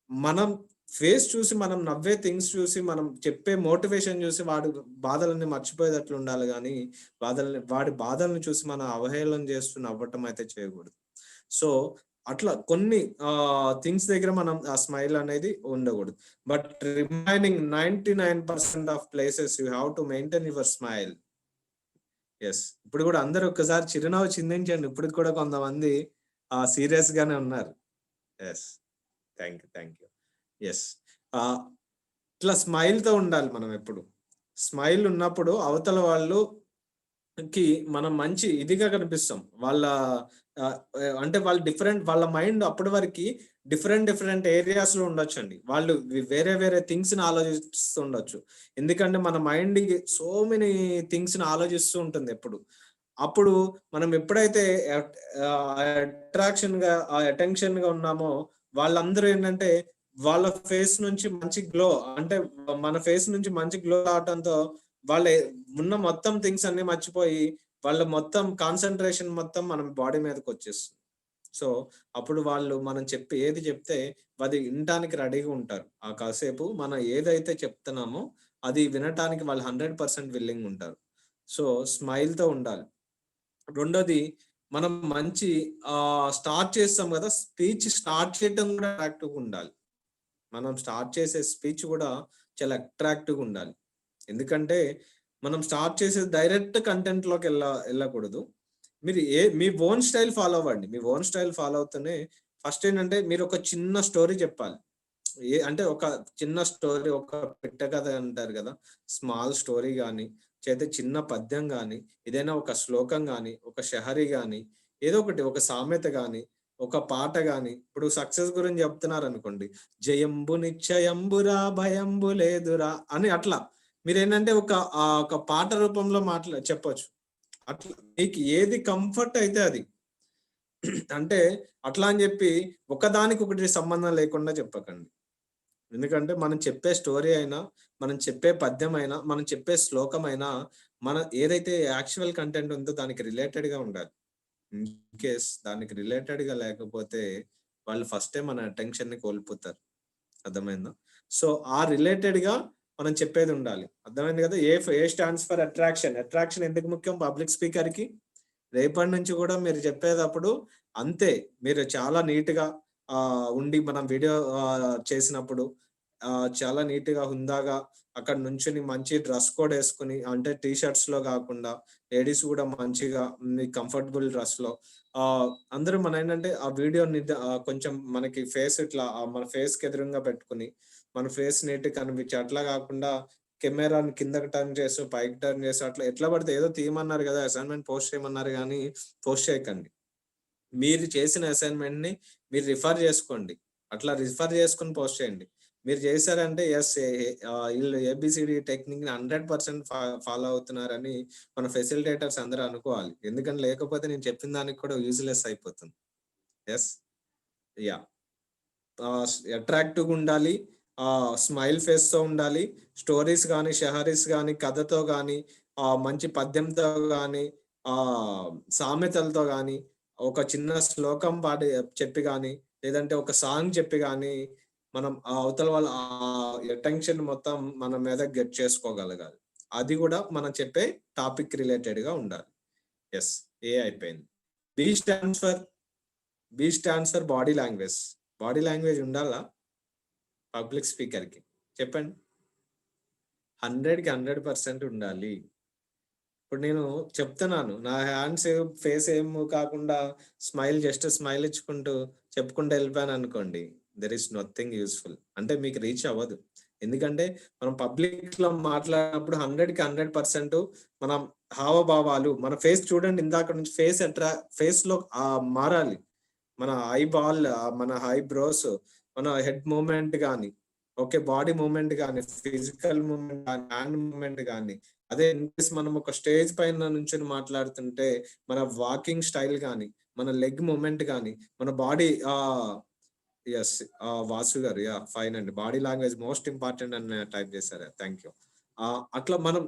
మనం ఫేస్ చూసి, మనం నవ్వే థింగ్స్ చూసి, మనం చెప్పే మోటివేషన్ చూసి వాడి బాధలని మర్చిపోయేటట్లు ఉండాలి, కానీ వాడి బాధలను చూసి మనం అవహేళన చేస్తూ నవ్వటం అయితే చేయకూడదు. సో అట్లా కొన్ని థింగ్స్ దగ్గర మనం ఆ స్మైల్ అనేది ఉండకూడదు. But remaining 99% of places you have to maintain your smile. Yes, ఇప్పుడు కూడా అందరూ ఒక్కసారి చిరునవ్వు చిందించండి. ఇప్పుడు కూడా కొంతమంది సీరియస్ గానే ఉన్నారు. Yes, thank you. ఎస్, ఇట్లా స్మైల్ తో ఉండాలి మనం ఎప్పుడు. స్మైల్ ఉన్నప్పుడు అవతల వాళ్ళకి మనం మంచి ఇదిగా కనిపిస్తాం. అంటే వాళ్ళు డిఫరెంట్, వాళ్ళ మైండ్ అప్పటి వరకు డిఫరెంట్ ఏరియాస్ లో ఉండొచ్చండి. వాళ్ళు వేరే థింగ్స్ ని ఆలోచిస్తుండొచ్చు. ఎందుకంటే మన మైండ్ సో మెనీ థింగ్స్ ని ఆలోచిస్తూ ఉంటుంది ఎప్పుడు. అప్పుడు మనం ఎప్పుడైతే అటెన్షన్ గా ఉన్నామో వాళ్ళందరూ ఏంటంటే వాళ్ళ ఫేస్ నుంచి మంచి గ్లో, అంటే మన ఫేస్ నుంచి మంచి గ్లో రావడంతో వాళ్ళ ఉన్న మొత్తం థింగ్స్ అన్ని మర్చిపోయి వాళ్ళ మొత్తం కాన్సన్ట్రేషన్ మొత్తం మన బాడీ మీదకి వచ్చేస్తుంది. సో అప్పుడు వాళ్ళు మనం ఏది చెప్తే అది వినటానికి రెడీగా ఉంటారు. ఆ కాసేపు మనం ఏదైతే చెప్తున్నామో అది వినటానికి వాళ్ళు 100% విల్లింగ్ ఉంటారు. సో స్మైల్ తో ఉండాలి. రెండోది, మనం మంచి స్టార్ట్ చేస్తాం కదా, స్పీచ్ స్టార్ట్ చేయడం కూడా అట్రాక్టివ్గా ఉండాలి. మనం స్టార్ట్ చేసే స్పీచ్ కూడా చాలా అట్రాక్టివ్గా ఉండాలి. ఎందుకంటే మనం స్టార్ట్ చేసేది డైరెక్ట్ కంటెంట్ లోకి వెళ్ళకూడదు. మీరు మీ ఓన్ స్టైల్ ఫాలో అవ్వండి. మీ ఓన్ స్టైల్ ఫాలో అవుతూనే ఫస్ట్ ఏంటంటే మీరు ఒక చిన్న స్టోరీ చెప్పాలి. అంటే ఒక చిన్న స్టోరీ, ఒక పెట్ట కథ అంటారు కదా, స్మాల్ స్టోరీ కానీ, చేతే చిన్న పద్యం కానీ, ఏదైనా ఒక శ్లోకం కానీ, ఒక షహరి కానీ, ఏదో ఒకటి, ఒక సామెత కానీ, ఒక పాట కానీ. ఇప్పుడు సక్సెస్ గురించి చెప్తున్నారు అనుకోండి, జయంబు నిశ్చయంబురా భయంబు లేదురా అని అట్లా మీరేంటంటే ఒక పాట రూపంలో చెప్పొచ్చు. అట్లా మీకు ఏది కంఫర్ట్ అయితే అది. అంటే అట్లా అని చెప్పి ఒకదానికి ఒకటి సంబంధం లేకుండా చెప్పకండి. ఎందుకంటే మనం చెప్పే స్టోరీ అయినా, మనం చెప్పే పద్యం అయినా, మనం చెప్పే శ్లోకం అయినా, మన ఏదైతే యాక్చువల్ కంటెంట్ ఉందో దానికి రిలేటెడ్ గా ఉండాలి. ఇన్ కేస్ దానికి రిలేటెడ్ గా లేకపోతే వాళ్ళు ఫస్టే మన అటెన్షన్ ని కోల్పోతారు. అర్థమైందా? సో ఆ రిలేటెడ్ గా మనం చెప్పేది ఉండాలి. అర్థమైంది కదా? A stands for attraction. Attraction ఎందుకు ముఖ్యం పబ్లిక్ స్పీకర్ కి? రేపటి నుంచి కూడా మీరు చెప్పేటప్పుడు అంతే, మీరు చాలా నీట్ గా ఉండి, మనం వీడియో చేసినప్పుడు చాలా నీట్ గా హుందాగా అక్కడ నుంచుని మంచి డ్రెస్ కోడ్ వేసుకుని, అంటే టీ షర్ట్స్ లో కాకుండా లేడీస్ కూడా మంచిగా కంఫర్టబుల్ డ్రెస్ లో అందరూ మన ఏంటంటే ఆ వీడియో కొంచెం మనకి ఫేస్ ఇట్లా మన ఫేస్ కి ఎదురుగా పెట్టుకుని, మన ఫేస్ నీట్ కనిపించి, అట్లా కాకుండా కెమెరాని కిందకి టర్న్ చేసి పైకి టర్న్ చేసి అట్లా ఎట్లా పడితే ఏదో తీయమన్నారు కదా, అసైన్మెంట్ పోస్ట్ చేయమన్నారు కానీ పోస్ట్ చేయకండి. మీరు చేసిన అసైన్మెంట్ ని మీరు రిఫర్ చేసుకోండి. అట్లా రిఫర్ చేసుకుని పోస్ట్ చేయండి. మీరు చేశారంటే ఎస్, వీళ్ళు ఏబిసిడి టెక్నిక్ ని 100% ఫాలో అవుతున్నారని మన ఫెసిలిటేటర్స్ అందరూ అనుకోవాలి. ఎందుకంటే లేకపోతే నేను చెప్పిన దానికి కూడా యూజ్లెస్ అయిపోతుంది. ఎస్, యా, అట్రాక్టివ్గా ఉండాలి, స్మైల్ ఫేస్ తో ఉండాలి. స్టోరీస్ కానీ, షహరీస్ కానీ, కథతో కానీ, మంచి పద్యంతో కానీ, సామెతలతో కానీ, ఒక చిన్న శ్లోకం చెప్పి కానీ, లేదంటే ఒక సాంగ్ చెప్పి కానీ మనం అవతల వాళ్ళ అటెన్షన్ మొత్తం మన మీద గెట్ చేసుకోగలగాలి. అది కూడా మనం చెప్పే టాపిక్ రిలేటెడ్ గా ఉండాలి. ఎస్, ఏ అయిపోయింది. B stands for body language. Body language ఉండాలా పబ్లిక్ స్పీకర్ కి? చెప్పండి. 100కి 100% ఉండాలి. ఇప్పుడు నేను చెప్తున్నాను, నా హ్యాండ్స్ ఫేస్ ఏం కాకుండా జస్ట్ స్మైల్ ఇచ్చుకుంటూ చెప్పుకుంటూ వెళ్ళిపోయాను అనుకోండి, దెర్ ఇస్ నథింగ్ యూస్ఫుల్. అంటే మీకు రీచ్ అవ్వదు. ఎందుకంటే మనం పబ్లిక్ లో మాట్లాడినప్పుడు 100కి 100% మనం హావభావాలు, మన ఫేస్ చూడండి, ఇందాక నుంచి ఫేస్ లో మారాలి. మన ఐబాల్, మన ఐబ్రోస్, మన హెడ్ మూమెంట్ కానీ, ఓకే, బాడీ మూమెంట్ కానీ, ఫిజికల్ మూమెంట్ కానీ, హ్యాండ్ మూమెంట్ కానీ, అదే మనం ఒక స్టేజ్ పైన నుంచి మాట్లాడుతుంటే మన వాకింగ్ స్టైల్ కానీ, మన లెగ్ మూమెంట్ కానీ, మన బాడీ ఎస్, వాసు గారు, యా, ఫైన్ అండి. బాడీ లాంగ్వేజ్ మోస్ట్ ఇంపార్టెంట్ అని టైప్ చేశారు. Thank you. అట్లా మనం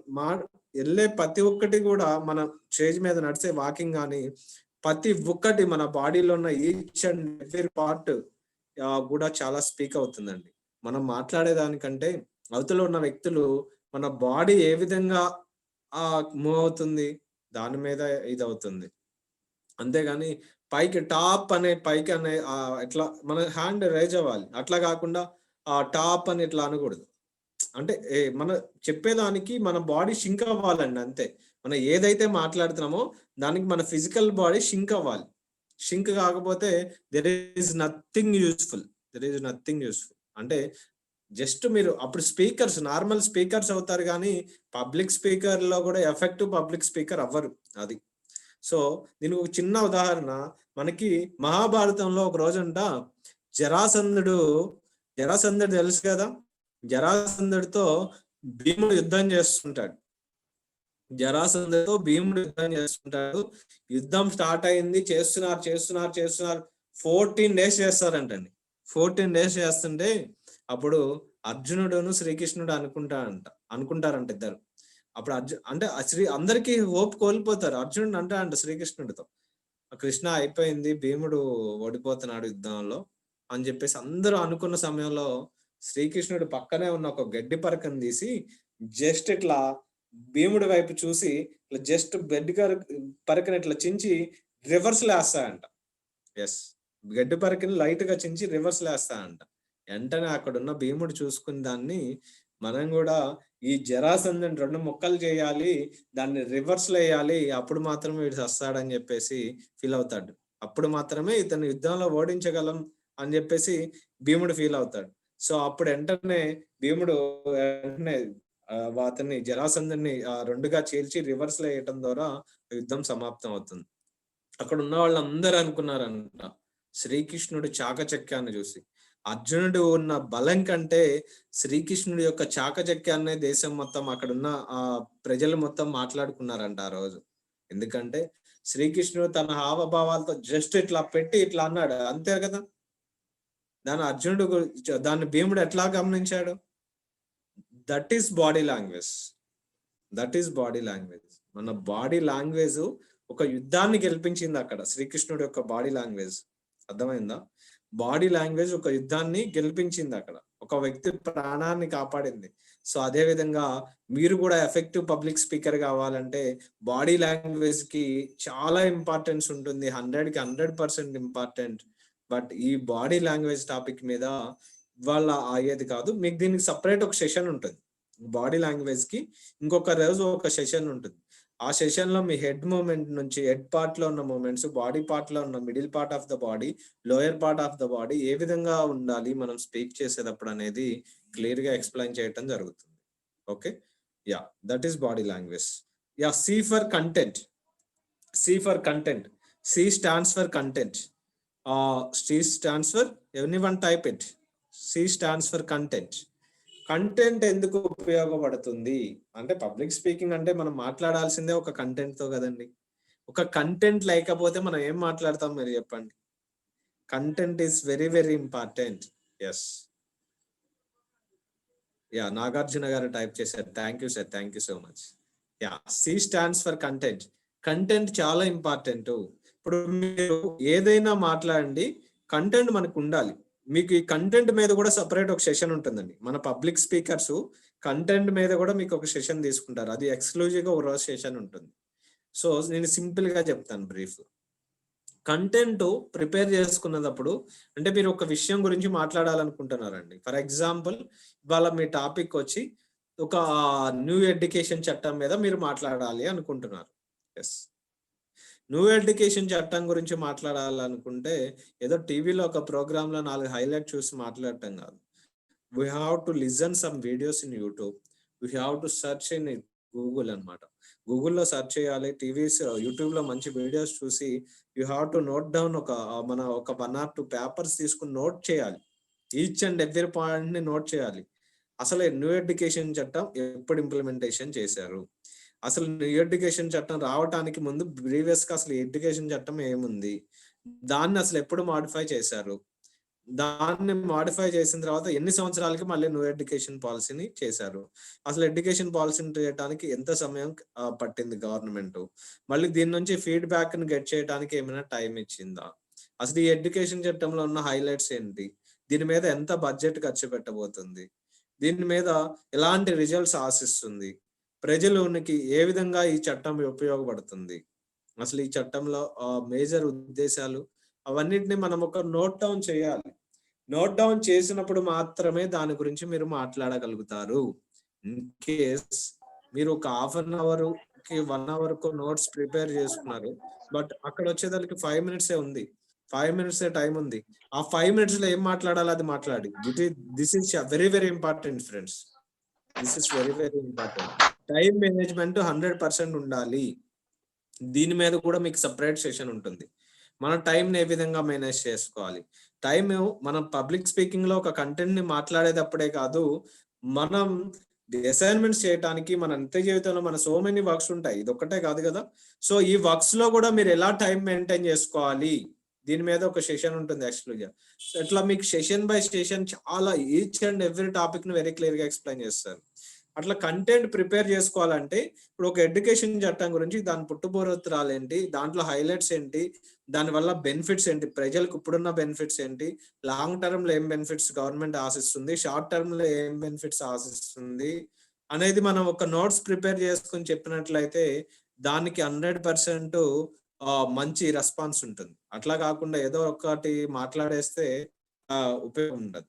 వెళ్ళే ప్రతి ఒక్కటి కూడా, మన స్టేజ్ మీద నడిచే వాకింగ్ కానీ, ప్రతి ఒక్కటి మన బాడీలో ఉన్న ఈచ్ అండ్ ఎవ్రీ పార్ట్ కూడా చాలా స్పీక్ అవుతుందండి. మనం మాట్లాడేదానికంటే అవతల ఉన్న వ్యక్తులు మన బాడీ ఏ విధంగా మూవ్ అవుతుంది దాని మీద ఇది అవుతుంది. అంతేగాని పైకి అనే ఇట్లా మన హ్యాండ్ రైజ్ అవ్వాలి. అట్లా కాకుండా టాప్ అని ఇట్లా అనకూడదు. అంటే మన చెప్పేదానికి మన బాడీ షింక్ అవ్వాలండి. అంతే. మనం ఏదైతే మాట్లాడుతున్నామో దానికి మన ఫిజికల్ బాడీ షింక్ అవ్వాలి. షింక్ కాకపోతే దెర్ ఈజ్ నథింగ్ యూస్ఫుల్. అంటే జస్ట్ మీరు అప్పుడు నార్మల్ స్పీకర్స్ అవుతారు, కానీ పబ్లిక్ స్పీకర్ లో కూడా ఎఫెక్టివ్ పబ్లిక్ స్పీకర్ అవ్వరు. అది. సో దీనికి ఒక చిన్న ఉదాహరణ, మనకి మహాభారతంలో ఒక రోజంట జరాసంధుడు తెలుసు కదా, జరాసంధుడితో భీముడు యుద్ధం చేస్తుంటాడు. యుద్ధం స్టార్ట్ అయింది, చేస్తున్నారు 14 days చేస్తారంటండి. 14 days చేస్తుంటే అప్పుడు అర్జునుడును శ్రీకృష్ణుడు అనుకుంటారంట ఇద్దరు. అప్పుడు అంటే అందరికీ హోప్ కోల్పోతారు. అర్జునుడు అంట శ్రీకృష్ణుడితో, కృష్ణ అయిపోయింది, భీముడు ఓడిపోతున్నాడు యుద్ధంలో అని చెప్పేసి అందరూ అనుకున్న సమయంలో శ్రీకృష్ణుడు పక్కనే ఉన్న ఒక గడ్డి పరకను తీసి జస్ట్ ఇట్లా భీముడి వైపు చూసి జస్ట్ పరకని ఇట్లా చించి రివర్స్ లేస్తాయంట. ఎస్, గడ్డి పరకని లైట్ గా చించి రివర్స్ లేస్తాయంట. వెంటనే అక్కడున్న భీముడు చూసుకుని దాన్ని మనం కూడా ఈ జరాసంధుని 2 ముక్కలు చేయాలి, దాన్ని రివర్స్ లో వేయాలి, అప్పుడు మాత్రమే వీడు వస్తాడని చెప్పేసి ఫీల్ అవుతాడు. అప్పుడు మాత్రమే ఇతను యుద్ధంలో ఓడించగలం అని చెప్పేసి భీముడు ఫీల్ అవుతాడు. సో అప్పుడు వెంటనే భీముడు వెంటనే అతన్ని జరాసంధుని 2గా చీల్చి రివర్స్ లో వేయటం ద్వారా యుద్ధం సమాప్తం అవుతుంది. అక్కడ ఉన్న వాళ్ళందరూ అనుకున్నారంట శ్రీకృష్ణుడి చాకచక్యాన్ని చూసి, అర్జునుడు ఉన్న బలం కంటే శ్రీకృష్ణుడి యొక్క చాకచక్యాన్నే దేశం మొత్తం అక్కడున్న ప్రజలు మొత్తం మాట్లాడుకున్నారంట ఆ రోజు. ఎందుకంటే శ్రీకృష్ణుడు తన హావభావాలతో జస్ట్ ఇట్లా పెట్టి ఇట్లా అన్నాడు అంతే కదా. దాన్ని భీముడు ఎట్లా గమనించాడు? That is body language. That is body language. మన బాడీ లాంగ్వేజ్ ఒక యుద్ధాన్ని గెలిపించింది అక్కడ. శ్రీకృష్ణుడి యొక్క బాడీ లాంగ్వేజ్ అర్థమైందా? బాడీ లాంగ్వేజ్ ఒక యుద్ధాన్ని గెలిపించింది అక్కడ, ఒక వ్యక్తి ప్రాణాన్ని కాపాడింది. సో అదే విధంగా మీరు కూడా ఎఫెక్టివ్ పబ్లిక్ స్పీకర్ కావాలంటే బాడీ లాంగ్వేజ్ కి చాలా ఇంపార్టెన్స్ ఉంటుంది, 100కి 100% ఇంపార్టెంట్. బట్ ఈ బాడీ లాంగ్వేజ్ టాపిక్ మీద ఇవాళ అయ్యేది కాదు, మీకు దీనికి సపరేట్ ఒక సెషన్ ఉంటుంది. బాడీ లాంగ్వేజ్ కి ఇంకొక రోజు ఒక సెషన్ ఉంటుంది. ఆ సెషన్ లో మీ హెడ్ మూమెంట్ నుంచి, హెడ్ పార్ట్ లో ఉన్న మూమెంట్స్, బాడీ పార్ట్ లో ఉన్న middle part of the body, lower part of the body ఏ విధంగా ఉండాలి మనం స్పీక్ చేసేటప్పుడు అనేది క్లియర్ గా ఎక్స్ప్లెయిన్ చేయటం జరుగుతుంది. Okay, ya, that is body language. Ya, C for content. C for content. C stands for content. C stands for, anyone type it. C stands for content. Content ఎందుకు ఉపయోగపడుతుంది అంటే, public speaking అంటే మనం మాట్లాడాల్సిందే ఒక content తో కదండి. ఒక content లేకపోతే మనం ఏం మాట్లాడతాం మీరు చెప్పండి. Content is very very important. Yes, ya, Nagarjuna గారు టైప్ చేశారు. Thank you sir, thank you so much. Ya, C stands for content. Content చాలా ఇంపార్టెంట్. ఇప్పుడు మీరు ఏదైనా మాట్లాడండి, కంటెంట్ మనకు ఉండాలి. మీకు ఈ కంటెంట్ మీద కూడా సపరేట్ ఒక సెషన్ ఉంటుందండి. మన పబ్లిక్ స్పీకర్స్ కంటెంట్ మీద కూడా మీకు ఒక సెషన్ తీసుకుంటారు, అది ఎక్స్క్లూజివ్ గా ఒక రోజు సెషన్ ఉంటుంది. సో నేను సింపుల్ గా చెప్తాను బ్రీఫ్. కంటెంట్ ప్రిపేర్ చేసుకున్నప్పుడు అంటే మీరు ఒక విషయం గురించి మాట్లాడాలనుకుంటున్నారండి. ఫర్ ఎగ్జాంపుల్ ఇవాళ మీ టాపిక్ వచ్చి ఒక న్యూ ఎడ్యుకేషన్ చట్టం మీద మీరు మాట్లాడాలి అనుకుంటున్నారు. ఎస్, న్యూ ఎడ్యుకేషన్ చట్టం గురించి మాట్లాడాలనుకుంటే ఏదో టీవీలో ఒక ప్రోగ్రామ్ లో 4 హైలైట్ చూసి మాట్లాడటం కాదు. We have to listen some videos in YouTube, we have to search in Google అనమాట. గూగుల్లో సెర్చ్ చేయాలి, టీవీస్ యూట్యూబ్ లో మంచి వీడియోస్ చూసి you have to note down. ఒక 1 or 2 పేపర్స్ తీసుకుని నోట్ చేయాలి, ఈచ్ అండ్ ఎవ్రీ పాయింట్ ని నోట్ చేయాలి. అసలు న్యూ ఎడ్యుకేషన్ చట్టం ఎప్పుడు ఇంప్లిమెంటేషన్ చేశారు, అసలు న్యూ ఎడ్యుకేషన్ చట్టం రావడానికి ముందు ప్రీవియస్ గా అసలు ఎడ్యుకేషన్ చట్టం ఏముంది, దాన్ని అసలు ఎప్పుడు మాడిఫై చేశారు, దాన్ని మాడిఫై చేసిన తర్వాత ఎన్ని సంవత్సరాలకి మళ్ళీ న్యూ ఎడ్యుకేషన్ పాలసీని చేశారు, అసలు ఎడ్యుకేషన్ పాలసీని చేయడానికి ఎంత సమయం పట్టింది గవర్నమెంట్, మళ్ళీ దీని నుంచి ఫీడ్బ్యాక్ ని గెట్ చేయడానికి ఏమైనా టైం ఇచ్చిందా, అసలు ఈ ఎడ్యుకేషన్ చట్టంలో ఉన్న హైలైట్స్ ఏంటి, దీని మీద ఎంత బడ్జెట్ ఖర్చు పెట్టబోతుంది, దీని మీద ఎలాంటి రిజల్ట్స్ ఆశిస్తుంది, ప్రజలకు ఏ విధంగా ఈ చట్టం ఉపయోగపడుతుంది, అసలు ఈ చట్టంలో మేజర్ ఉద్దేశాలు అవన్నిటిని మనం ఒక నోట్ డౌన్ చేయాలి. నోట్ డౌన్ చేసినప్పుడు మాత్రమే దాని గురించి మీరు మాట్లాడగలుగుతారు. ఇన్ కేస్ మీరు ఒక 1/2 అవర్ కి 1 అవర్ కు నోట్స్ ప్రిపేర్ చేసుకున్నారు, బట్ అక్కడ వచ్చేదానికి 5 minutes ఉంది, 5 minutes టైం ఉంది, ఆ 5 minutes లో ఏం మాట్లాడాలో అది మాట్లాడి. This is very very important friends, this is very very important. Time management 100% ఉండాలి. దీని మీద కూడా మీకు సపరేట్ సెషన్ ఉంటుంది. మన టైం ని ఏ విధంగా మేనేజ్ చేసుకోవాలి. టైం మనం పబ్లిక్ స్పీకింగ్ లో ఒక కంటెంట్ ని మాట్లాడేటప్పుడే కాదు, మనం అసైన్మెంట్స్ చేయడానికి మన నిత్య జీవితంలో మన సో మెనీ వర్క్స్ ఉంటాయి, ఇది ఒక్కటే కాదు కదా. సో ఈ వర్క్స్ లో కూడా మీరు ఎలా టైం మెయింటైన్ చేసుకోవాలి, దీని మీద ఒక సెషన్ ఉంటుంది యాక్చువల్గా. అట్లా మీకు సెషన్ బై సెషన్ చాలా ఈచ్ అండ్ ఎవ్రీ టాపిక్ ని వెరీ క్లియర్ గా ఎక్స్ప్లెయిన్ చేస్తారు. అట్లా కంటెంట్ ప్రిపేర్ చేసుకోవాలంటే ఇప్పుడు ఒక ఎడ్యుకేషన్ చట్టం గురించి దాని పుట్టుపూర్వోత్తరాలు ఏంటి, దాంట్లో హైలైట్స్ ఏంటి, దాని వల్ల బెనిఫిట్స్ ఏంటి, ప్రజలకు ఇప్పుడున్న బెనిఫిట్స్ ఏంటి, లాంగ్ టర్మ్ లో ఏం బెనిఫిట్స్ గవర్నమెంట్ ఆశిస్తుంది, షార్ట్ టర్మ్ లో ఏం బెనిఫిట్స్ ఆశిస్తుంది అనేది మనం ఒక నోట్స్ ప్రిపేర్ చేసుకుని చెప్పినట్లయితే దానికి 100% మంచి రెస్పాన్స్ ఉంటుంది. అట్లా కాకుండా ఏదో ఒకటి మాట్లాడేస్తే ఉపయోగం ఉండదు.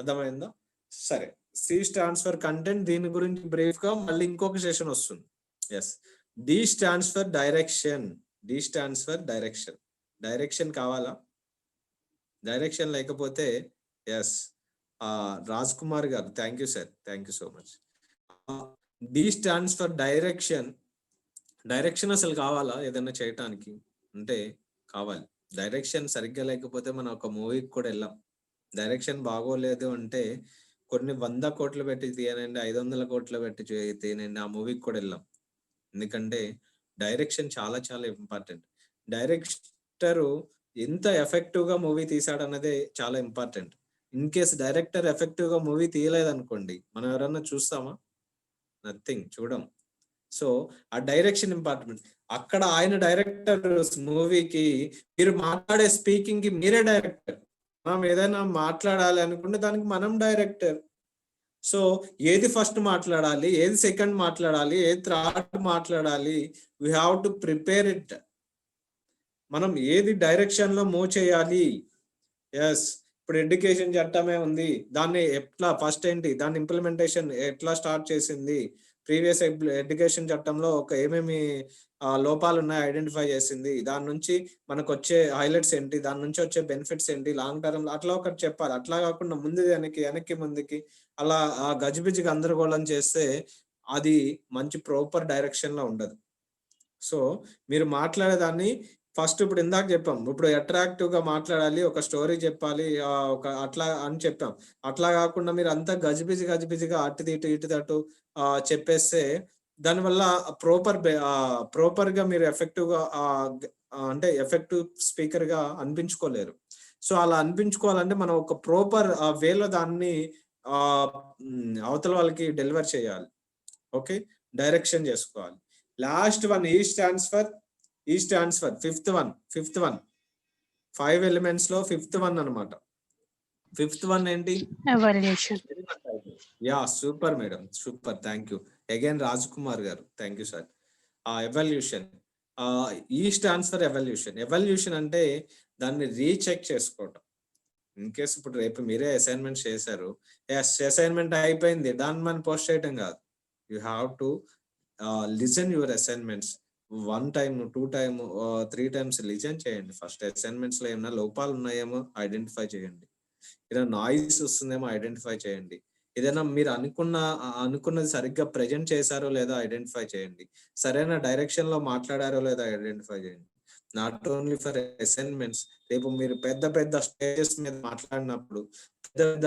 అర్థమైందా? సరే, సి స్టాండ్స్ ఫర్ కంటెంట్. దీని గురించి బ్రీఫ్ గా మళ్ళీ ఇంకొక సెషన్ వస్తుంది. Yes, D stands for direction. D stands for direction. Direction కావాలా? డైరెక్షన్ లేకపోతే ఎస్, రాజ్ కుమార్ గారు, thank you sir, thank you so much. D stands for direction. Direction అసలు కావాలా ఏదైనా చేయటానికి? అంటే కావాలి. డైరెక్షన్ సరిగ్గా లేకపోతే మనం ఒక మూవీకి కూడా వెళ్ళాం. డైరెక్షన్ బాగోలేదు అంటే కొన్ని 100 కోట్లు పెట్టి తీయనండి, 500 కోట్లు పెట్టి తీయనండి, ఆ మూవీకి కూడా వెళ్ళాం. ఎందుకంటే డైరెక్షన్ చాలా చాలా ఇంపార్టెంట్. డైరెక్టరు ఎంత ఎఫెక్టివ్ గా మూవీ తీసాడన్నదే చాలా important. In case director effective గా మూవీ తీయలేదనుకోండి, మనం ఎవరన్నా చూస్తామా? నథింగ్, చూడం. సో ఆ డైరెక్షన్ ఇంపార్టెంట్. అక్కడ ఆయన డైరెక్టర్ మూవీకి, మీరు మాట్లాడే స్పీకింగ్ కి మీరే డైరెక్టర్. మనం ఏదైనా మాట్లాడాలి అనుకుంటే దానికి మనం డైరెక్టర్. సో ఏది ఫస్ట్ మాట్లాడాలి, ఏది సెకండ్ మాట్లాడాలి, ఏది థర్డ్ మాట్లాడాలి, we have to prepare it. మనం ఏది డైరెక్షన్ లో మూవ్ చేయాలి. ఎస్, ఇప్పుడు ఎడ్యుకేషన్ చట్టమే ఉంది, దాన్ని ఎట్లా ఫస్ట్ ఏంటి, దాని ఇంప్లిమెంటేషన్ ఎట్లా స్టార్ట్ చేసింది, ప్రీవియస్ ఎడ్యుకేషన్ చట్టంలో ఏమేమి లోపాలు ఉన్నాయి ఐడెంటిఫై చేసింది, దాని నుంచి మనకు వచ్చే హైలైట్స్ ఏంటి, దాని నుంచి వచ్చే బెనిఫిట్స్ ఏంటి లాంగ్ టర్మ్, అట్లా ఒకటి చెప్పాలి. అట్లా కాకుండా ముందు వెనక్కి ముందుకి అలా గజిబిజి గందరగోళం చేస్తే అది మంచి ప్రాపర్ డైరెక్షన్ లో ఉండదు. సో మీరు మాట్లాడేదాన్ని ఫస్ట్, ఇప్పుడు ఇందాక చెప్పాం, ఇప్పుడు అట్రాక్టివ్ గా మాట్లాడాలి, ఒక స్టోరీ చెప్పాలి, ఒక అట్లా అని చెప్పాం. అట్లా కాకుండా మీరు అంతా గజిబిజిగా ఇటు తట్టు చెప్పేస్తే దానివల్ల ప్రాపర్ గా మీరు ఎఫెక్టివ్ గా అంటే ఎఫెక్టివ్ స్పీకర్ గా అనిపించుకోలేరు. సో అలా అనిపించుకోవాలంటే మనం ఒక ప్రాపర్ వేలో దాన్ని అవతల వాళ్ళకి డెలివర్ చేయాలి. ఓకే, డైరెక్షన్ చేసుకోవాలి. లాస్ట్ వన్, ఈ stands for fifth one 5 elements లో ఫిఫ్త్ వన్ అన్నమాట. ఫిఫ్త్ వన్ ఏంటి? Evaluation. Yeah, super madam, super, thank you again Raj Kumar గారు, థ్యాంక్ యూ సార్. ఎవల్యూషన్. ఈ స్టాండ్స్ ఫర్ ఎవల్యూషన్. ఎవల్యూషన్ అంటే దాన్ని రీచెక్ చేసుకోవటం. ఇన్ కేసు ఇప్పుడు రేపు మీరే అసైన్మెంట్ చేశారు, అసైన్మెంట్ అయిపోయింది, దాన్ని మనం పోస్ట్ చేయటం కాదు. You have to listen your assignments 1 time 2 time 3 times listen చేయండి. ఫస్ట్ అసైన్మెంట్స్ లో ఏమైనా లోపాలు ఉన్నాయేమో ఐడెంటిఫై చేయండి, ఏదైనా నాయిస్ వస్తుందేమో ఐడెంటిఫై చేయండి, ఏదైనా మీరు అనుకున్నది సరిగ్గా ప్రజెంట్ చేశారో లేదో ఐడెంటిఫై చేయండి, సరైన డైరెక్షన్ లో మాట్లాడారో లేదో ఐడెంటిఫై చేయండి. నాట్ ఓన్లీ ఫర్ అసైన్మెంట్స్, రేపు మీరు పెద్ద స్టేజెస్ మీద మాట్లాడినప్పుడు, పెద్ద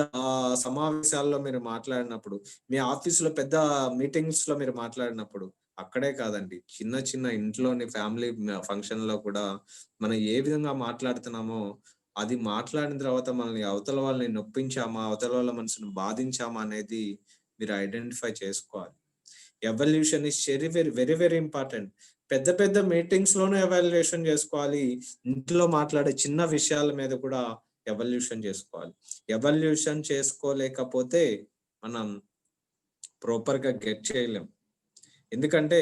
సమావేశాల్లో మీరు మాట్లాడినప్పుడు, మీ ఆఫీస్ లో పెద్ద మీటింగ్స్ లో మీరు మాట్లాడినప్పుడు, అక్కడే కాదండి, చిన్న ఇంట్లోని ఫ్యామిలీ ఫంక్షన్ లో కూడా మనం ఏ విధంగా మాట్లాడుతున్నామో, అది మాట్లాడిన తర్వాత మనల్ని అవతల వాళ్ళని నొప్పించామా, అవతల వాళ్ళ మనసును బాధించామా అనేది మీరు ఐడెంటిఫై చేసుకోవాలి. Evolution is very very important. పెద్ద మీటింగ్స్ లోనే ఎవాల్యుయేషన్ చేసుకోవాలి, ఇంట్లో మాట్లాడే చిన్న విషయాల మీద కూడా ఎవల్యూషన్ చేసుకోవాలి. ఎవల్యూషన్ చేసుకోలేకపోతే మనం ప్రాపర్ గా గెట్ చేయలేం. ఎందుకంటే